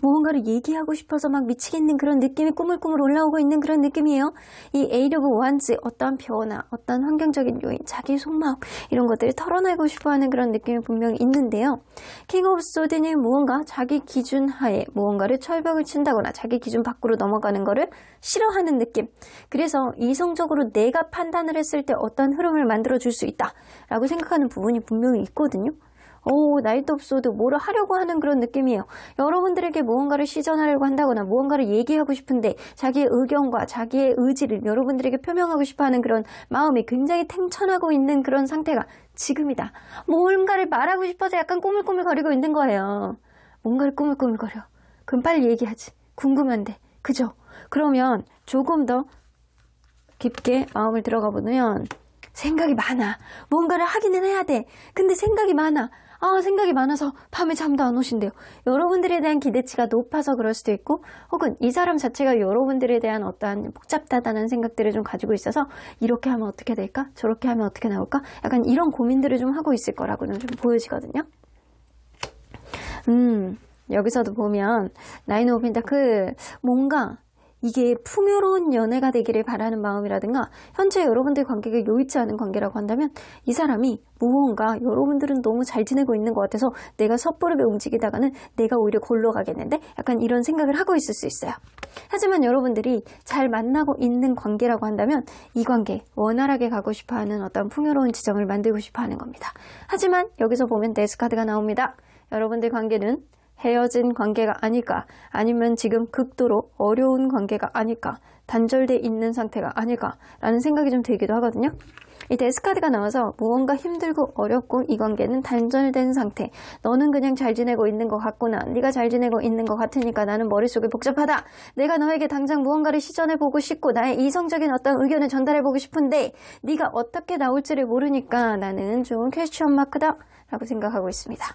무언가를 얘기하고 싶어서 막 미치겠는 그런 느낌이 꾸물꾸물 올라오고 있는 그런 느낌이에요. 이 에이드 오브 원즈, 어떠한 변화, 어떠한 환경적인 요인, 자기 속마음, 이런 것들을 털어내고 싶어하는 그런 느낌이 분명히 있는데요. 킹 오브 소드는 무언가 자기 기준 하에 무언가를 철벽을 친다거나 자기 기준 밖으로 넘어가는 거를 싫어하는 느낌. 그래서 이성적으로 내가 판단을 했을 때 어떤 흐름을 만들어줄 수 있다라고 생각하는 부분이 분명히 있거든요. 나이트 오브 소드, 뭐를 하려고 하는 그런 느낌이에요. 여러분들에게 무언가를 시전하려고 한다거나 무언가를 얘기하고 싶은데 자기의 의견과 자기의 의지를 여러분들에게 표명하고 싶어하는 그런 마음이 굉장히 탱천하고 있는 그런 상태가 지금이다. 뭔가를 말하고 싶어서 약간 꾸물꾸물거리고 있는 거예요. 뭔가를 꾸물꾸물거려. 그럼 빨리 얘기하지. 궁금한데. 그죠? 그러면 조금 더 깊게 마음을 들어가 보면 생각이 많아. 뭔가를 하기는 해야 돼. 근데 생각이 많아. 생각이 많아서 밤에 잠도 안 오신대요. 여러분들에 대한 기대치가 높아서 그럴 수도 있고, 혹은 이 사람 자체가 여러분들에 대한 어떠한 복잡하다는 생각들을 좀 가지고 있어서 이렇게 하면 어떻게 될까? 저렇게 하면 어떻게 나올까? 약간 이런 고민들을 좀 하고 있을 거라고는 좀 보여지거든요. 여기서도 보면 나인 오브 펜타클, 뭔가 이게 풍요로운 연애가 되기를 바라는 마음이라든가, 현재 여러분들 관계가 요의치 않은 관계라고 한다면 이 사람이 무언가 여러분들은 너무 잘 지내고 있는 것 같아서 내가 섣부르게 움직이다가는 내가 오히려 골로 가겠는데, 약간 이런 생각을 하고 있을 수 있어요. 하지만 여러분들이 잘 만나고 있는 관계라고 한다면 이 관계 원활하게 가고 싶어하는 어떤 풍요로운 지점을 만들고 싶어하는 겁니다. 하지만 여기서 보면 데스 카드가 나옵니다. 여러분들 관계는 헤어진 관계가 아닐까, 아니면 지금 극도로 어려운 관계가 아닐까, 단절돼 있는 상태가 아닐까라는 생각이 좀 들기도 하거든요. 이 데스카드가 나와서 무언가 힘들고 어렵고 이 관계는 단절된 상태, 너는 그냥 잘 지내고 있는 것 같구나, 네가 잘 지내고 있는 것 같으니까 나는 머릿속이 복잡하다, 내가 너에게 당장 무언가를 시전해보고 싶고 나의 이성적인 어떤 의견을 전달해보고 싶은데 네가 어떻게 나올지를 모르니까 나는 좀 퀘스천 마크다 라고 생각하고 있습니다.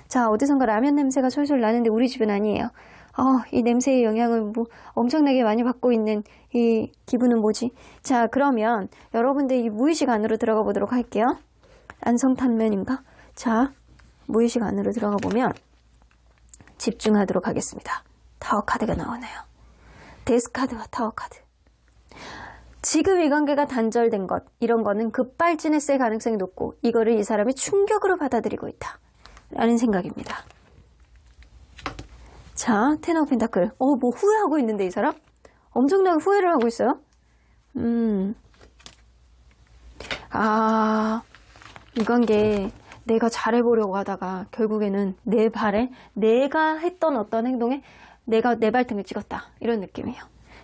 자, 어디선가 라면 냄새가 솔솔 나는데 우리 집은 아니에요. 이 냄새의 영향을 엄청나게 많이 받고 있는 이 기분은 뭐지? 자, 그러면 여러분들 이 무의식 안으로 들어가 보도록 할게요. 안성탄면인가? 자, 무의식 안으로 들어가 보면 집중하도록 하겠습니다. 타워 카드가 나오네요. 데스 카드와 타워 카드. 지금 이 관계가 단절된 것, 이런 거는 급발진했을 가능성이 높고 이거를 이 사람이 충격으로 받아들이고 있다 라는 생각입니다. 자, 텐 오브 펜타클. 뭐 후회하고 있는데 이 사람? 엄청나게 후회를 하고 있어요. 이 관계 내가 잘해보려고 하다가 결국에는 내 발에 내가 했던 어떤 행동에 내가 내 발등을 찍었다, 이런 느낌이에요.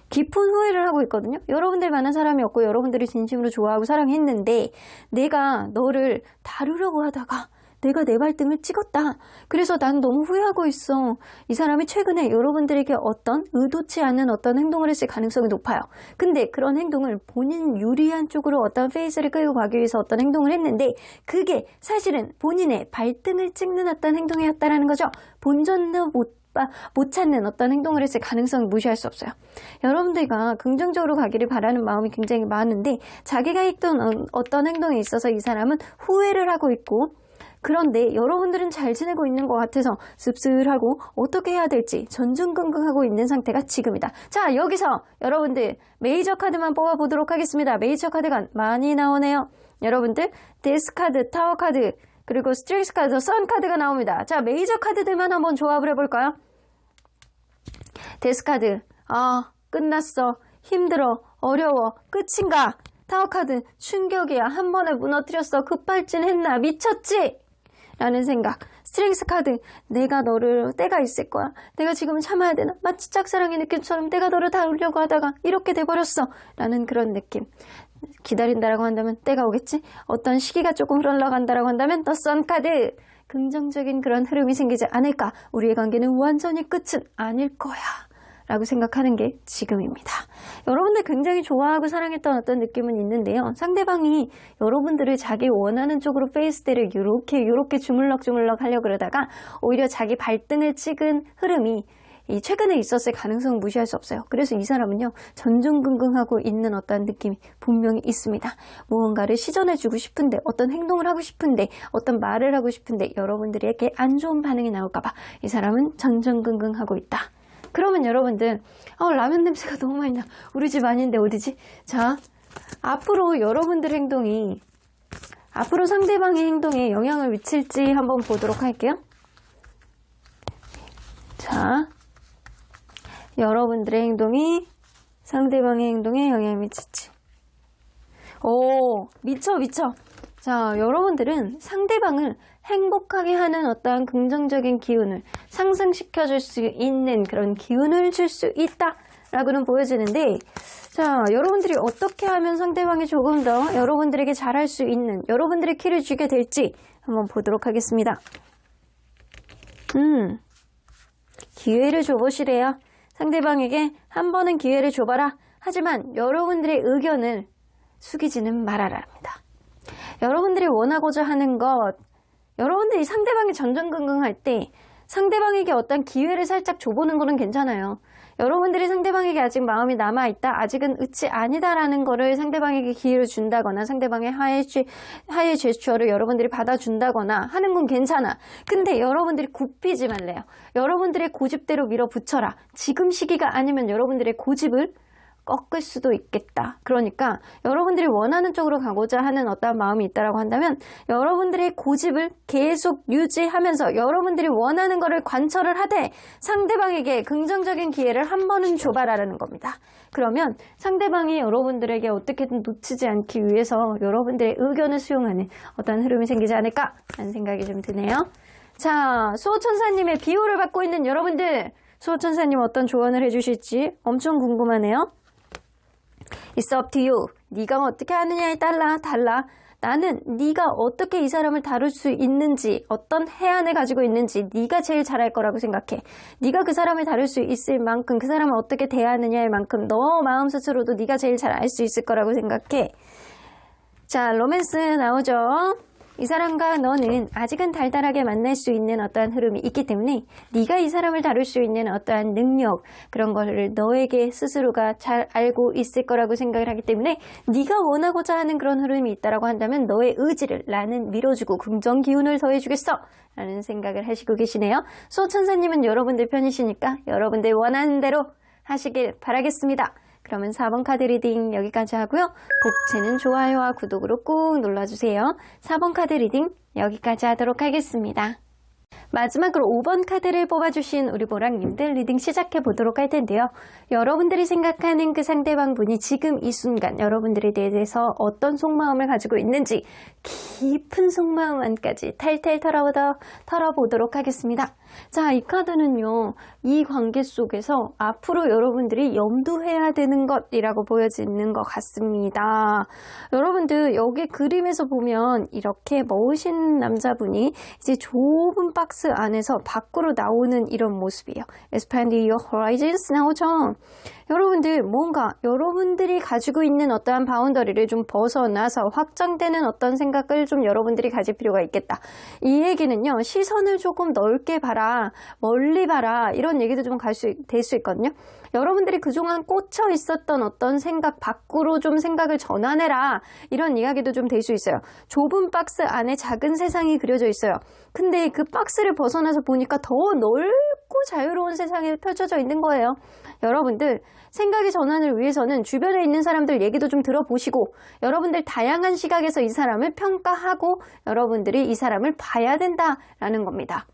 깊은 후회를 하고 있거든요. 여러분들 만난 사람이었고 여러분들이 진심으로 좋아하고 사랑했는데 내가 너를 다루려고 하다가 내가 내 발등을 찍었다. 그래서 난 너무 후회하고 있어. 이 사람이 최근에 여러분들에게 어떤 의도치 않은 어떤 행동을 했을 가능성이 높아요. 근데 그런 행동을 본인 유리한 쪽으로 어떤 페이스를 끌고 가기 위해서 어떤 행동을 했는데 그게 사실은 본인의 발등을 찍는 어떤 행동이었다라는 거죠. 본전도 못 찾는 어떤 행동을 했을 가능성을 무시할 수 없어요. 여러분들과 긍정적으로 가기를 바라는 마음이 굉장히 많은데 자기가 했던 어떤 행동에 있어서 이 사람은 후회를 하고 있고, 그런데 여러분들은 잘 지내고 있는 것 같아서 씁쓸하고 어떻게 해야 될지 전전긍긍하고 있는 상태가 지금이다. 자, 여기서 여러분들 메이저 카드만 뽑아보도록 하겠습니다. 메이저 카드가 많이 나오네요. 여러분들 데스 카드, 타워 카드, 그리고 스트렝스 카드, 선 카드가 나옵니다. 자, 메이저 카드들만 한번 조합을 해볼까요? 데스 카드, 끝났어, 힘들어, 어려워, 끝인가? 타워 카드, 충격이야, 한 번에 무너뜨렸어, 급발진했나, 미쳤지? 라는 생각. 스트렝스 카드, 내가 너를, 때가 있을 거야. 내가 지금 참아야 되나? 마치 짝사랑의 느낌처럼 내가 너를 다루려고 하다가 이렇게 돼버렸어. 라는 그런 느낌. 기다린다라고 한다면 때가 오겠지? 어떤 시기가 조금 흘러간다라고 한다면 더 선 카드. 긍정적인 그런 흐름이 생기지 않을까? 우리의 관계는 완전히 끝은 아닐 거야. 라고 생각하는 게 지금입니다. 여러분들 굉장히 좋아하고 사랑했던 어떤 느낌은 있는데요. 상대방이 여러분들을 자기 원하는 쪽으로 페이스대를 요렇게 주물럭주물럭 하려고 그러다가 오히려 자기 발등을 찍은 흐름이 이 최근에 있었을 가능성은 무시할 수 없어요. 그래서 이 사람은요, 전전긍긍하고 있는 어떤 느낌이 분명히 있습니다. 무언가를 시전해주고 싶은데, 어떤 행동을 하고 싶은데, 어떤 말을 하고 싶은데, 여러분들에게 안 좋은 반응이 나올까봐 이 사람은 전전긍긍하고 있다. 그러면 여러분들, 라면 냄새가 너무 많이 나. 우리 집 아닌데 어디지? 자, 앞으로 여러분들 행동이, 앞으로 상대방의 행동에 영향을 미칠지 한번 보도록 할게요. 자, 여러분들의 행동이 상대방의 행동에 영향을 미칠지. 미쳐. 자, 여러분들은 상대방을 행복하게 하는 어떠한 긍정적인 기운을 상승시켜줄 수 있는 그런 기운을 줄 수 있다라고는 보여지는데, 자, 여러분들이 어떻게 하면 상대방이 조금 더 여러분들에게 잘할 수 있는, 여러분들의 키를 주게 될지 한번 보도록 하겠습니다. 기회를 줘보시래요. 상대방에게 한 번은 기회를 줘봐라. 하지만 여러분들의 의견을 숙이지는 말아라 합니다. 여러분들이 원하고자 하는 것, 여러분들이 상대방이 전전긍긍할 때 상대방에게 어떤 기회를 살짝 줘보는 거는 괜찮아요. 여러분들이 상대방에게 아직 마음이 남아있다, 아직은 의치 아니다라는 거를 상대방에게 기회를 준다거나 상대방의 하의 제스처를 여러분들이 받아준다거나 하는 건 괜찮아. 근데 여러분들이 굽히지 말래요. 여러분들의 고집대로 밀어붙여라. 지금 시기가 아니면 여러분들의 고집을 꺾을 수도 있겠다. 그러니까 여러분들이 원하는 쪽으로 가고자 하는 어떤 마음이 있다라고 한다면 여러분들의 고집을 계속 유지하면서 여러분들이 원하는 거를 관철을 하되 상대방에게 긍정적인 기회를 한 번은 줘봐라라는 겁니다. 그러면 상대방이 여러분들에게 어떻게든 놓치지 않기 위해서 여러분들의 의견을 수용하는 어떤 흐름이 생기지 않을까 하는 생각이 좀 드네요. 자, 수호천사님의 비호를 받고 있는 여러분들, 수호천사님 어떤 조언을 해주실지 엄청 궁금하네요. It's up to you. 네가 어떻게 하느냐에 달라. 나는 네가 어떻게 이 사람을 다룰 수 있는지, 어떤 해안을 가지고 있는지 네가 제일 잘할 거라고 생각해. 네가 그 사람을 다룰 수 있을 만큼, 그 사람을 어떻게 대하느냐의 만큼 너 마음 스스로도 네가 제일 잘 알 수 있을 거라고 생각해. 자, 로맨스 나오죠. 이 사람과 너는 아직은 달달하게 만날 수 있는 어떠한 흐름이 있기 때문에 네가 이 사람을 다룰 수 있는 어떠한 능력, 그런 거를 너에게 스스로가 잘 알고 있을 거라고 생각을 하기 때문에 네가 원하고자 하는 그런 흐름이 있다라고 한다면 너의 의지를 나는 밀어주고 긍정 기운을 더해주겠어 라는 생각을 하시고 계시네요. 수호천사님은 여러분들 편이시니까 여러분들 원하는 대로 하시길 바라겠습니다. 그러면 4번 카드 리딩 여기까지 하고요. 복채는 좋아요와 구독으로 꾹 눌러주세요. 4번 카드 리딩 여기까지 하도록 하겠습니다. 마지막으로 5번 카드를 뽑아주신 우리 보랑님들 리딩 시작해 보도록 할 텐데요. 여러분들이 생각하는 그 상대방 분이 지금 이 순간 여러분들에 대해서 어떤 속마음을 가지고 있는지 깊은 속마음 안까지 탈탈 털어보도록 하겠습니다. 자, 이 카드는요, 이 관계 속에서 앞으로 여러분들이 염두해야 되는 것이라고 보여지는 것 같습니다. 여러분들 여기 그림에서 보면 이렇게 멋있는 남자분이 이제 좁은 박스 안에서 밖으로 나오는 이런 모습이에요. Expand your horizons 나오죠. 여러분들 뭔가 여러분들이 가지고 있는 어떠한 바운더리를 좀 벗어나서 확장되는 어떤 생각을 좀 여러분들이 가질 필요가 있겠다. 이 얘기는요, 시선을 조금 넓게 봐라, 멀리 봐라, 이런 얘기도 좀 될 수 있거든요. 여러분들이 그동안 꽂혀 있었던 어떤 생각 밖으로 좀 생각을 전환해라, 이런 이야기도 좀 될 수 있어요. 좁은 박스 안에 작은 세상이 그려져 있어요. 근데 그 박스를 벗어나서 보니까 더 넓게 넓고 자유로운 세상이 펼쳐져 있는 거예요. 여러분들 생각의 전환을 위해서는 주변에 있는 사람들 얘기도 좀 들어보시고 여러분들 다양한 시각에서 이 사람을 평가하고 여러분들이 이 사람을 봐야 된다라는 겁니다.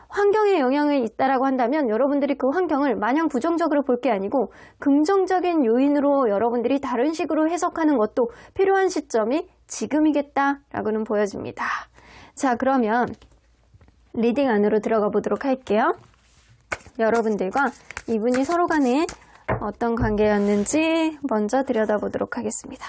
환경에 영향이 있다라고 한다면 여러분들이 그 환경을 마냥 부정적으로 볼 게 아니고 긍정적인 요인으로 여러분들이 다른 식으로 해석하는 것도 필요한 시점이 지금이겠다라고는 보여집니다. 자, 그러면 리딩 안으로 들어가 보도록 할게요. 여러분들과 이분이 서로 간에 어떤 관계였는지 먼저 들여다보도록 하겠습니다.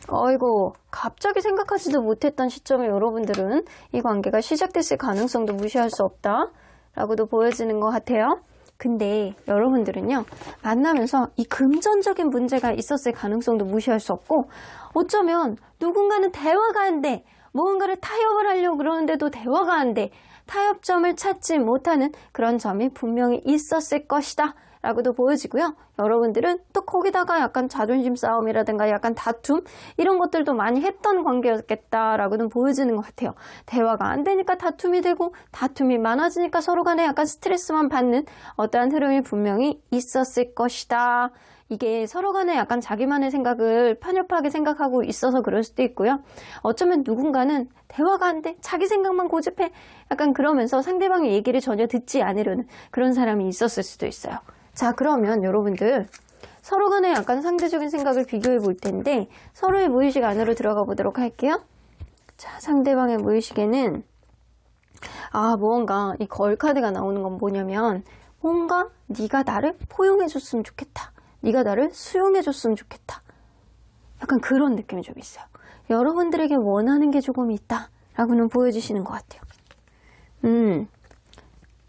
어이고, 갑자기 생각하지도 못했던 시점에 여러분들은 이 관계가 시작됐을 가능성도 무시할 수 없다라고도 보여지는 것 같아요. 근데 여러분들은요, 만나면서 이 금전적인 문제가 있었을 가능성도 무시할 수 없고, 어쩌면 누군가는 대화가 안 돼, 무언가를 타협을 하려고 그러는데도 대화가 안 돼, 타협점을 찾지 못하는 그런 점이 분명히 있었을 것이다 라고도 보여지고요. 여러분들은 또 거기다가 약간 자존심 싸움이라든가 약간 다툼 이런 것들도 많이 했던 관계였겠다라고는 보여지는 것 같아요. 대화가 안 되니까 다툼이 되고 다툼이 많아지니까 서로 간에 약간 스트레스만 받는 어떠한 흐름이 분명히 있었을 것이다. 이게 서로 간에 약간 자기만의 생각을 편협하게 생각하고 있어서 그럴 수도 있고요. 어쩌면 누군가는 대화가 안 돼, 자기 생각만 고집해, 약간 그러면서 상대방의 얘기를 전혀 듣지 않으려는 그런 사람이 있었을 수도 있어요. 자, 그러면 여러분들 서로 간에 약간 상대적인 생각을 비교해 볼 텐데 서로의 무의식 안으로 들어가 보도록 할게요. 자, 상대방의 무의식에는 무언가 이 거울 카드가 나오는 건 뭐냐면 뭔가 네가 나를 포용해 줬으면 좋겠다. 네가 나를 수용해 줬으면 좋겠다. 약간 그런 느낌이 좀 있어요. 여러분들에게 원하는 게 조금 있다 라고는 보여주시는 것 같아요.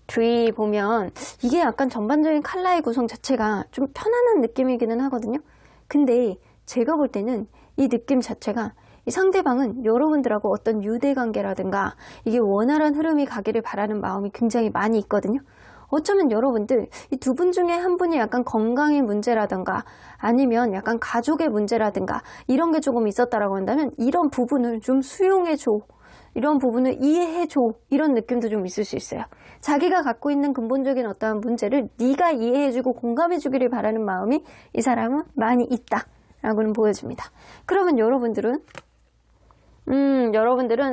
뒤 보면 이게 약간 전반적인 컬러의 구성 자체가 좀 편안한 느낌이기는 하거든요. 근데 제가 볼 때는 이 느낌 자체가 이 상대방은 여러분들하고 어떤 유대관계라든가 이게 원활한 흐름이 가기를 바라는 마음이 굉장히 많이 있거든요. 어쩌면 여러분들 이 두 분 중에 한 분이 약간 건강의 문제라든가 아니면 약간 가족의 문제라든가 이런 게 조금 있었다라고 한다면 이런 부분을 좀 수용해줘, 이런 부분을 이해해줘, 이런 느낌도 좀 있을 수 있어요. 자기가 갖고 있는 근본적인 어떠한 문제를 네가 이해해주고 공감해주기를 바라는 마음이 이 사람은 많이 있다라고는 보여집니다. 그러면 여러분들은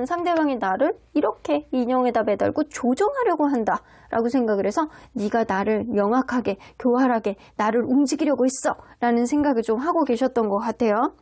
상대방이 나를 이렇게 인형에다 매달고 조정하려고 한다라고 생각을 해서 네가 나를 명확하게, 교활하게 나를 움직이려고 있어 라는 생각을 좀 하고 계셨던 것 같아요.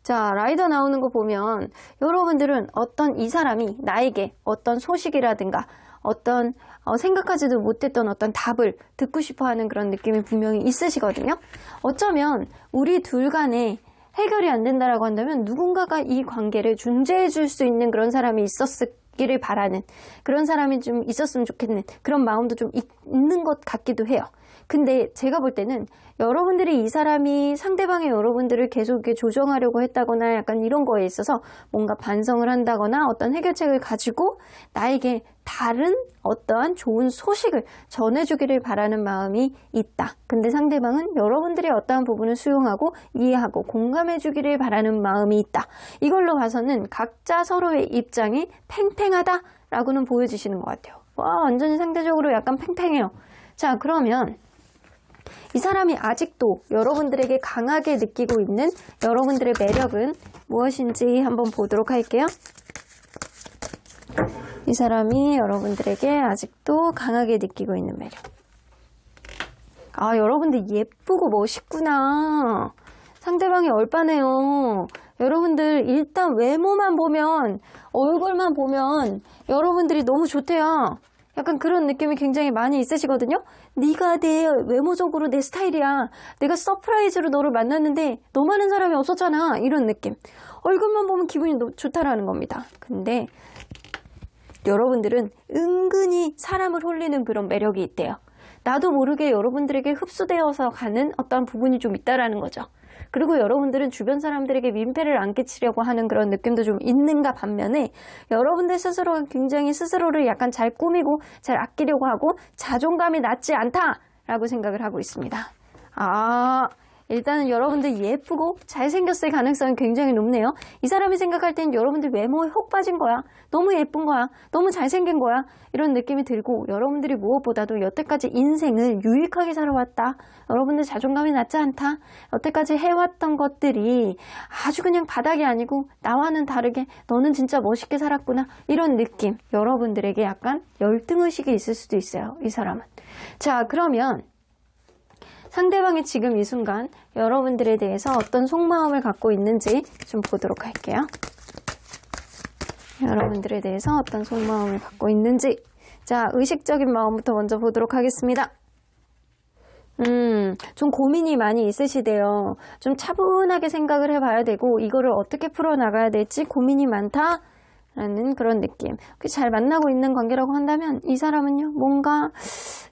자, 라이더 나오는 거 보면 여러분들은 어떤 이 사람이 나에게 어떤 소식이라든가 어떤 생각하지도 못했던 어떤 답을 듣고 싶어하는 그런 느낌이 분명히 있으시거든요. 어쩌면 우리 둘 간에 해결이 안 된다라고 한다면 누군가가 이 관계를 중재해 줄 수 있는 그런 사람이 있었기를 바라는, 그런 사람이 좀 있었으면 좋겠는 그런 마음도 좀 있는 것 같기도 해요. 근데 제가 볼 때는 여러분들이 이 사람이 상대방의 여러분들을 계속 이렇게 조정하려고 했다거나 약간 이런 거에 있어서 뭔가 반성을 한다거나 어떤 해결책을 가지고 나에게 다른 어떠한 좋은 소식을 전해주기를 바라는 마음이 있다. 근데 상대방은 여러분들의 어떠한 부분을 수용하고 이해하고 공감해주기를 바라는 마음이 있다. 이걸로 봐서는 각자 서로의 입장이 팽팽하다라고는 보여주시는 것 같아요. 와, 완전히 상대적으로 약간 팽팽해요. 자, 그러면 이 사람이 아직도 여러분들에게 강하게 느끼고 있는 여러분들의 매력은 무엇인지 한번 보도록 할게요. 이 사람이 여러분들에게 아직도 강하게 느끼고 있는 매력. 여러분들 예쁘고 멋있구나. 상대방이 얼빠네요. 여러분들 일단 외모만 보면, 얼굴만 보면 여러분들이 너무 좋대요. 약간 그런 느낌이 굉장히 많이 있으시거든요. 네가 외모적으로 내 스타일이야. 내가 서프라이즈로 너를 만났는데 너만한 사람이 없었잖아. 이런 느낌. 얼굴만 보면 기분이 좋다라는 겁니다. 근데 여러분들은 은근히 사람을 홀리는 그런 매력이 있대요. 나도 모르게 여러분들에게 흡수되어서 가는 어떤 부분이 좀 있다라는 거죠. 그리고 여러분들은 주변 사람들에게 민폐를 안 끼치려고 하는 그런 느낌도 좀 있는가 반면에 여러분들 스스로가 굉장히 스스로를 약간 잘 꾸미고 잘 아끼려고 하고 자존감이 낮지 않다라고 생각을 하고 있습니다. 일단은 여러분들 예쁘고 잘생겼을 가능성이 굉장히 높네요. 이 사람이 생각할 땐 여러분들 외모에 혹 빠진 거야. 너무 예쁜 거야. 너무 잘생긴 거야. 이런 느낌이 들고 여러분들이 무엇보다도 여태까지 인생을 유익하게 살아왔다. 여러분들 자존감이 낮지 않다. 여태까지 해왔던 것들이 아주 그냥 바닥이 아니고 나와는 다르게 너는 진짜 멋있게 살았구나. 이런 느낌. 여러분들에게 약간 열등의식이 있을 수도 있어요. 이 사람은. 자, 그러면 상대방이 지금 이 순간 여러분들에 대해서 어떤 속마음을 갖고 있는지 좀 보도록 할게요. 여러분들에 대해서 어떤 속마음을 갖고 있는지. 자, 의식적인 마음부터 먼저 보도록 하겠습니다. 좀 고민이 많이 있으시대요. 좀 차분하게 생각을 해봐야 되고 이거를 어떻게 풀어나가야 될지 고민이 많다. 라는 그런 느낌. 잘 만나고 있는 관계라고 한다면 이 사람은요, 뭔가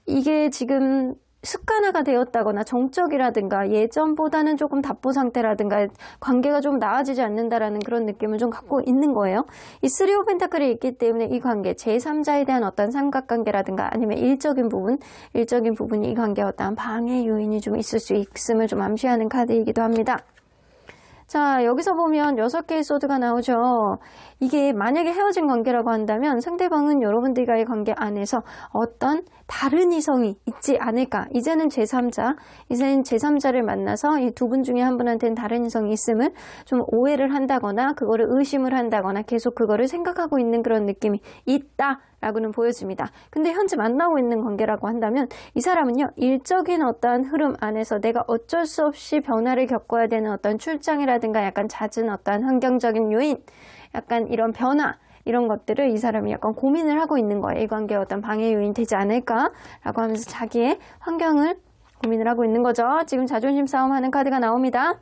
이게 지금 습관화가 되었다거나 정적이라든가 예전보다는 조금 답보 상태라든가 관계가 좀 나아지지 않는다라는 그런 느낌을 좀 갖고 있는 거예요. 이 3 오브 펜타클이 있기 때문에 이 관계, 제3자에 대한 어떤 삼각관계라든가 아니면 일적인 부분이 이 관계에 어떤 방해 요인이 좀 있을 수 있음을 좀 암시하는 카드이기도 합니다. 자, 여기서 보면 6개의 소드가 나오죠. 이게 만약에 헤어진 관계라고 한다면 상대방은 여러분들과의 관계 안에서 어떤 다른 이성이 있지 않을까. 이제는 제3자를 만나서 이 두 분 중에 한 분한테는 다른 이성이 있음을 좀 오해를 한다거나 그거를 의심을 한다거나 계속 그거를 생각하고 있는 그런 느낌이 있다라고는 보여집니다. 근데 현재 만나고 있는 관계라고 한다면 이 사람은요, 일적인 어떠한 흐름 안에서 내가 어쩔 수 없이 변화를 겪어야 되는 어떤 출장이라든가 약간 잦은 어떠한 환경적인 요인, 약간 이런 변화, 이런 것들을 이 사람이 약간 고민을 하고 있는 거예요. 이 관계에 어떤 방해 요인이 되지 않을까라고 하면서 자기의 환경을 고민을 하고 있는 거죠. 지금 자존심 싸움하는 카드가 나옵니다.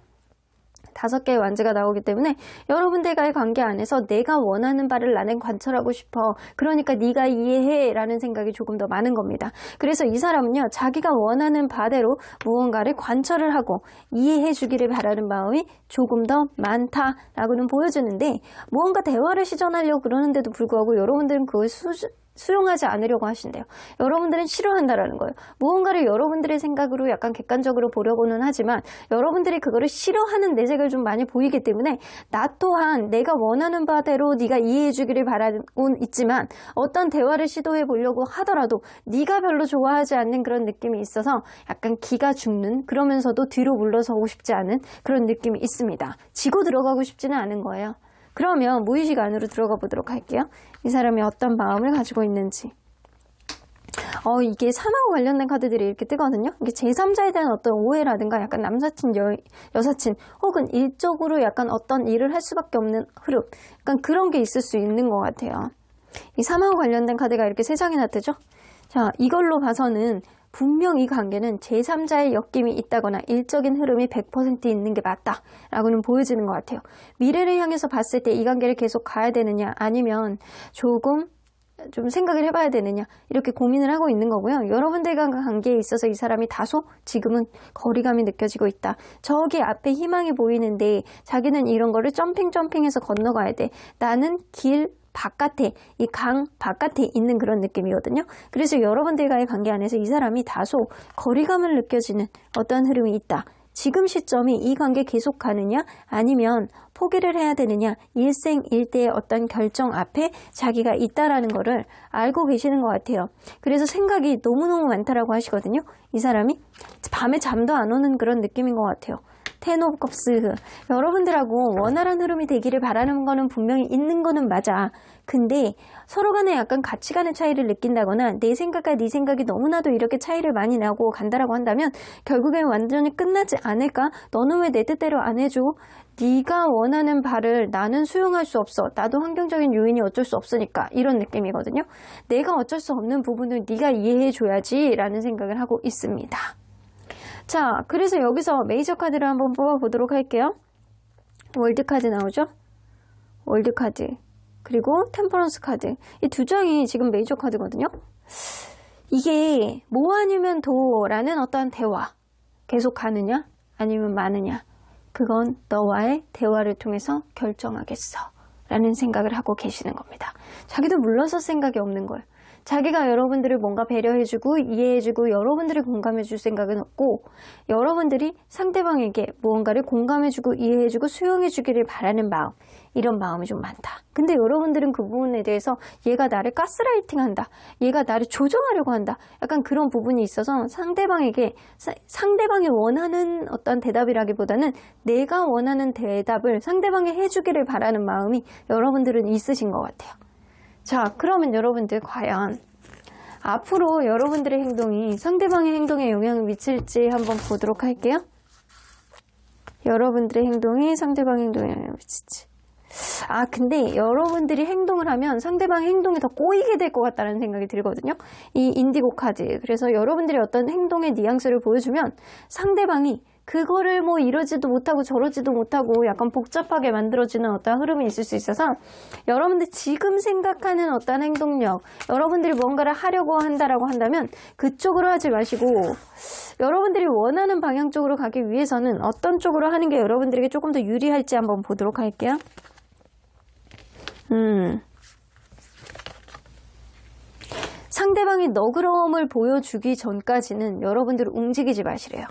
5개의 완즈가 나오기 때문에 여러분들과의 관계 안에서 내가 원하는 바를 나는 관철하고 싶어. 그러니까 네가 이해해 라는 생각이 조금 더 많은 겁니다. 그래서 이 사람은요, 자기가 원하는 바대로 무언가를 관철을 하고 이해해 주기를 바라는 마음이 조금 더 많다라고는 보여주는데, 무언가 대화를 시전하려고 그러는데도 불구하고 여러분들은 그걸 수용하지 않으려고 하신대요. 여러분들은 싫어한다라는 거예요. 무언가를 여러분들의 생각으로 약간 객관적으로 보려고는 하지만 여러분들이 그거를 싫어하는 내색을 좀 많이 보이기 때문에 나 또한 내가 원하는 바대로 네가 이해해 주기를 바라곤 있지만 어떤 대화를 시도해 보려고 하더라도 네가 별로 좋아하지 않는 그런 느낌이 있어서 약간 기가 죽는, 그러면서도 뒤로 물러서고 싶지 않은 그런 느낌이 있습니다. 지고 들어가고 싶지는 않은 거예요. 그러면 무의식 안으로 들어가 보도록 할게요. 이 사람이 어떤 마음을 가지고 있는지. 이게 사망과 관련된 카드들이 이렇게 뜨거든요. 이게 제3자에 대한 어떤 오해라든가 약간 남사친, 여사친 혹은 일적으로 약간 어떤 일을 할 수밖에 없는 흐름, 약간 그런 게 있을 수 있는 것 같아요. 이 사망과 관련된 카드가 이렇게 3장이나 뜨죠. 자, 이걸로 봐서는 분명 이 관계는 제3자의 엮임이 있다거나 일적인 흐름이 100% 있는 게 맞다라고는 보여지는 것 같아요. 미래를 향해서 봤을 때 이 관계를 계속 가야 되느냐, 아니면 조금 좀 생각을 해봐야 되느냐, 이렇게 고민을 하고 있는 거고요. 여러분들과 관계에 있어서 이 사람이 다소 지금은 거리감이 느껴지고 있다. 저기 앞에 희망이 보이는데 자기는 이런 거를 점핑해서 건너가야 돼. 나는 길 바깥에, 이 강 바깥에 있는 그런 느낌이거든요. 그래서 여러분들과의 관계 안에서 이 사람이 다소 거리감을 느껴지는 어떤 흐름이 있다. 지금 시점이 이 관계 계속 가느냐 아니면 포기를 해야 되느냐, 일생일대의 어떤 결정 앞에 자기가 있다라는 거를 알고 계시는 것 같아요. 그래서 생각이 너무너무 많다라고 하시거든요. 이 사람이 밤에 잠도 안 오는 그런 느낌인 것 같아요. 텐 오브 컵스. 여러분들하고 원활한 흐름이 되기를 바라는 거는 분명히 있는 거는 맞아. 근데 서로 간에 약간 가치관의 차이를 느낀다거나 내 생각과 네 생각이 너무나도 이렇게 차이를 많이 나고 간다라고 한다면 결국엔 완전히 끝나지 않을까? 너는 왜 내 뜻대로 안 해줘? 네가 원하는 바를 나는 수용할 수 없어. 나도 환경적인 요인이 어쩔 수 없으니까. 이런 느낌이거든요. 내가 어쩔 수 없는 부분을 네가 이해해 줘야지 라는 생각을 하고 있습니다. 자, 그래서 여기서 메이저 카드를 한번 뽑아보도록 할게요. 월드 카드 나오죠? 월드 카드. 그리고 템퍼런스 카드. 이 2장이 지금 메이저 카드거든요. 이게 뭐 아니면 도라는 어떠한 대화. 계속 가느냐? 아니면 마느냐? 그건 너와의 대화를 통해서 결정하겠어. 라는 생각을 하고 계시는 겁니다. 자기도 물러설 생각이 없는 거예요. 자기가 여러분들을 뭔가 배려해주고 이해해주고 여러분들을 공감해줄 생각은 없고 여러분들이 상대방에게 무언가를 공감해주고 이해해주고 수용해주기를 바라는 마음, 이런 마음이 좀 많다. 근데 여러분들은 그 부분에 대해서 얘가 나를 가스라이팅한다, 얘가 나를 조정하려고 한다, 약간 그런 부분이 있어서 상대방이 원하는 어떤 대답이라기보다는 내가 원하는 대답을 상대방이 해주기를 바라는 마음이 여러분들은 있으신 것 같아요. 자, 그러면 여러분들 과연 앞으로 여러분들의 행동이 상대방의 행동에 영향을 미칠지 한번 보도록 할게요. 여러분들의 행동이 상대방의 행동에 영향을 미칠지. 근데 여러분들이 행동을 하면 상대방의 행동이 더 꼬이게 될 것 같다는 생각이 들거든요. 이 인디고 카드. 그래서 여러분들이 어떤 행동의 뉘앙스를 보여주면 상대방이 그거를 뭐 이러지도 못하고 저러지도 못하고 약간 복잡하게 만들어지는 어떤 흐름이 있을 수 있어서 여러분들 지금 생각하는 어떤 행동력, 여러분들이 뭔가를 하려고 한다라고 한다면 그쪽으로 하지 마시고 여러분들이 원하는 방향 쪽으로 가기 위해서는 어떤 쪽으로 하는 게 여러분들에게 조금 더 유리할지 한번 보도록 할게요. 상대방이 너그러움을 보여주기 전까지는 여러분들 움직이지 마시래요.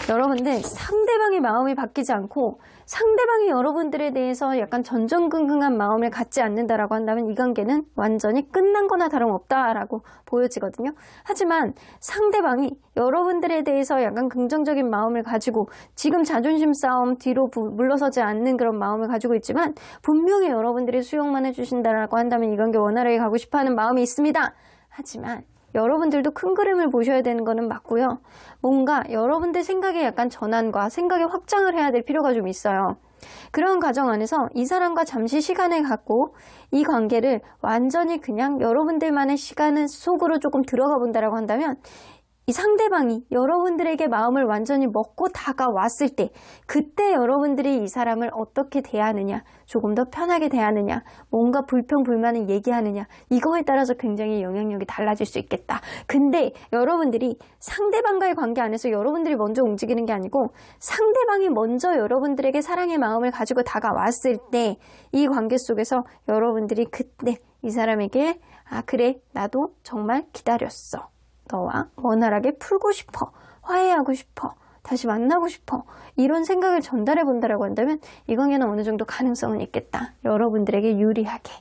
여러분들 상대방의 마음이 바뀌지 않고 상대방이 여러분들에 대해서 약간 전전긍긍한 마음을 갖지 않는다라고 한다면 이 관계는 완전히 끝난 거나 다름없다라고 보여지거든요. 하지만 상대방이 여러분들에 대해서 약간 긍정적인 마음을 가지고 지금 자존심 싸움 뒤로 물러서지 않는 그런 마음을 가지고 있지만 분명히 여러분들이 수용만 해주신다라고 한다면 이 관계 원활하게 가고 싶어하는 마음이 있습니다. 하지만 여러분들도 큰 그림을 보셔야 되는 거는 맞고요. 뭔가 여러분들 생각의 약간 전환과 생각의 확장을 해야 될 필요가 좀 있어요. 그런 과정 안에서 이 사람과 잠시 시간을 갖고 이 관계를 완전히 그냥 여러분들만의 시간 속으로 조금 들어가 본다라고 한다면 이 상대방이 여러분들에게 마음을 완전히 먹고 다가왔을 때 그때 여러분들이 이 사람을 어떻게 대하느냐, 조금 더 편하게 대하느냐, 뭔가 불평불만을 얘기하느냐, 이거에 따라서 굉장히 영향력이 달라질 수 있겠다. 근데 여러분들이 상대방과의 관계 안에서 여러분들이 먼저 움직이는 게 아니고 상대방이 먼저 여러분들에게 사랑의 마음을 가지고 다가왔을 때 이 관계 속에서 여러분들이 그때 이 사람에게 그래, 나도 정말 기다렸어, 너와 원활하게 풀고 싶어, 화해하고 싶어, 다시 만나고 싶어, 이런 생각을 전달해 본다라고 한다면 이 관계는 어느 정도 가능성은 있겠다. 여러분들에게 유리하게.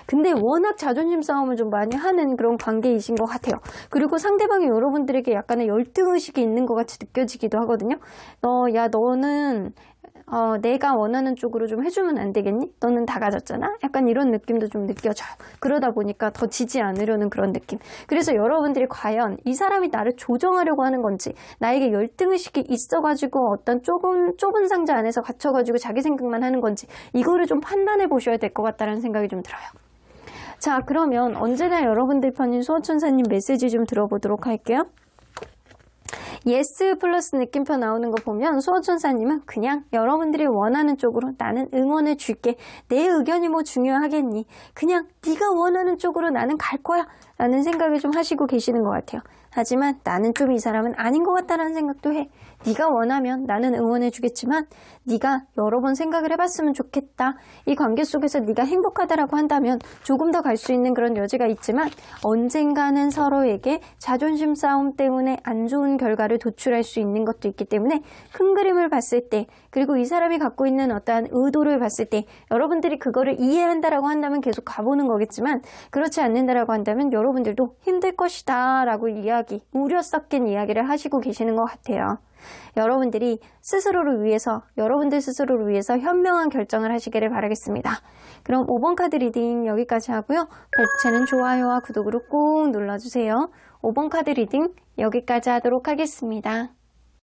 근데 워낙 자존심 싸움을 좀 많이 하는 그런 관계이신 것 같아요. 그리고 상대방이 여러분들에게 약간의 열등의식이 있는 것 같이 느껴지기도 하거든요. 너는 내가 원하는 쪽으로 좀 해주면 안 되겠니? 너는 다 가졌잖아? 약간 이런 느낌도 좀 느껴져요. 그러다 보니까 더 지지 않으려는 그런 느낌. 그래서 여러분들이 과연 이 사람이 나를 조정하려고 하는 건지, 나에게 열등의식이 있어가지고 어떤 좁은 상자 안에서 갇혀가지고 자기 생각만 하는 건지, 이거를 좀 판단해 보셔야 될 것 같다는 생각이 좀 들어요. 자, 그러면 언제나 여러분들 편인 수호천사님 메시지 좀 들어보도록 할게요. 예스 플러스 느낌표 나오는 거 보면 수호천사님은 그냥 여러분들이 원하는 쪽으로 나는 응원해 줄게. 내 의견이 뭐 중요하겠니? 그냥 네가 원하는 쪽으로 나는 갈 거야 라는 생각을 좀 하시고 계시는 것 같아요. 하지만 나는 좀 이 사람은 아닌 것 같다라는 생각도 해. 네가 원하면 나는 응원해 주겠지만 네가 여러 번 생각을 해봤으면 좋겠다. 이 관계 속에서 네가 행복하다라고 한다면 조금 더 갈 수 있는 그런 여지가 있지만 언젠가는 서로에게 자존심 싸움 때문에 안 좋은 결과를 도출할 수 있는 것도 있기 때문에 큰 그림을 봤을 때, 그리고 이 사람이 갖고 있는 어떠한 의도를 봤을 때 여러분들이 그거를 이해한다라고 한다면 계속 가보는 거겠지만 그렇지 않는다라고 한다면 여러분들도 힘들 것이다 라고 우려 섞인 이야기를 하시고 계시는 것 같아요. 여러분들이 여러분들 스스로를 위해서 현명한 결정을 하시기를 바라겠습니다. 그럼 5번 카드 리딩 여기까지 하고요. 복채는 좋아요와 구독으로 꼭 눌러주세요. 5번 카드 리딩 여기까지 하도록 하겠습니다.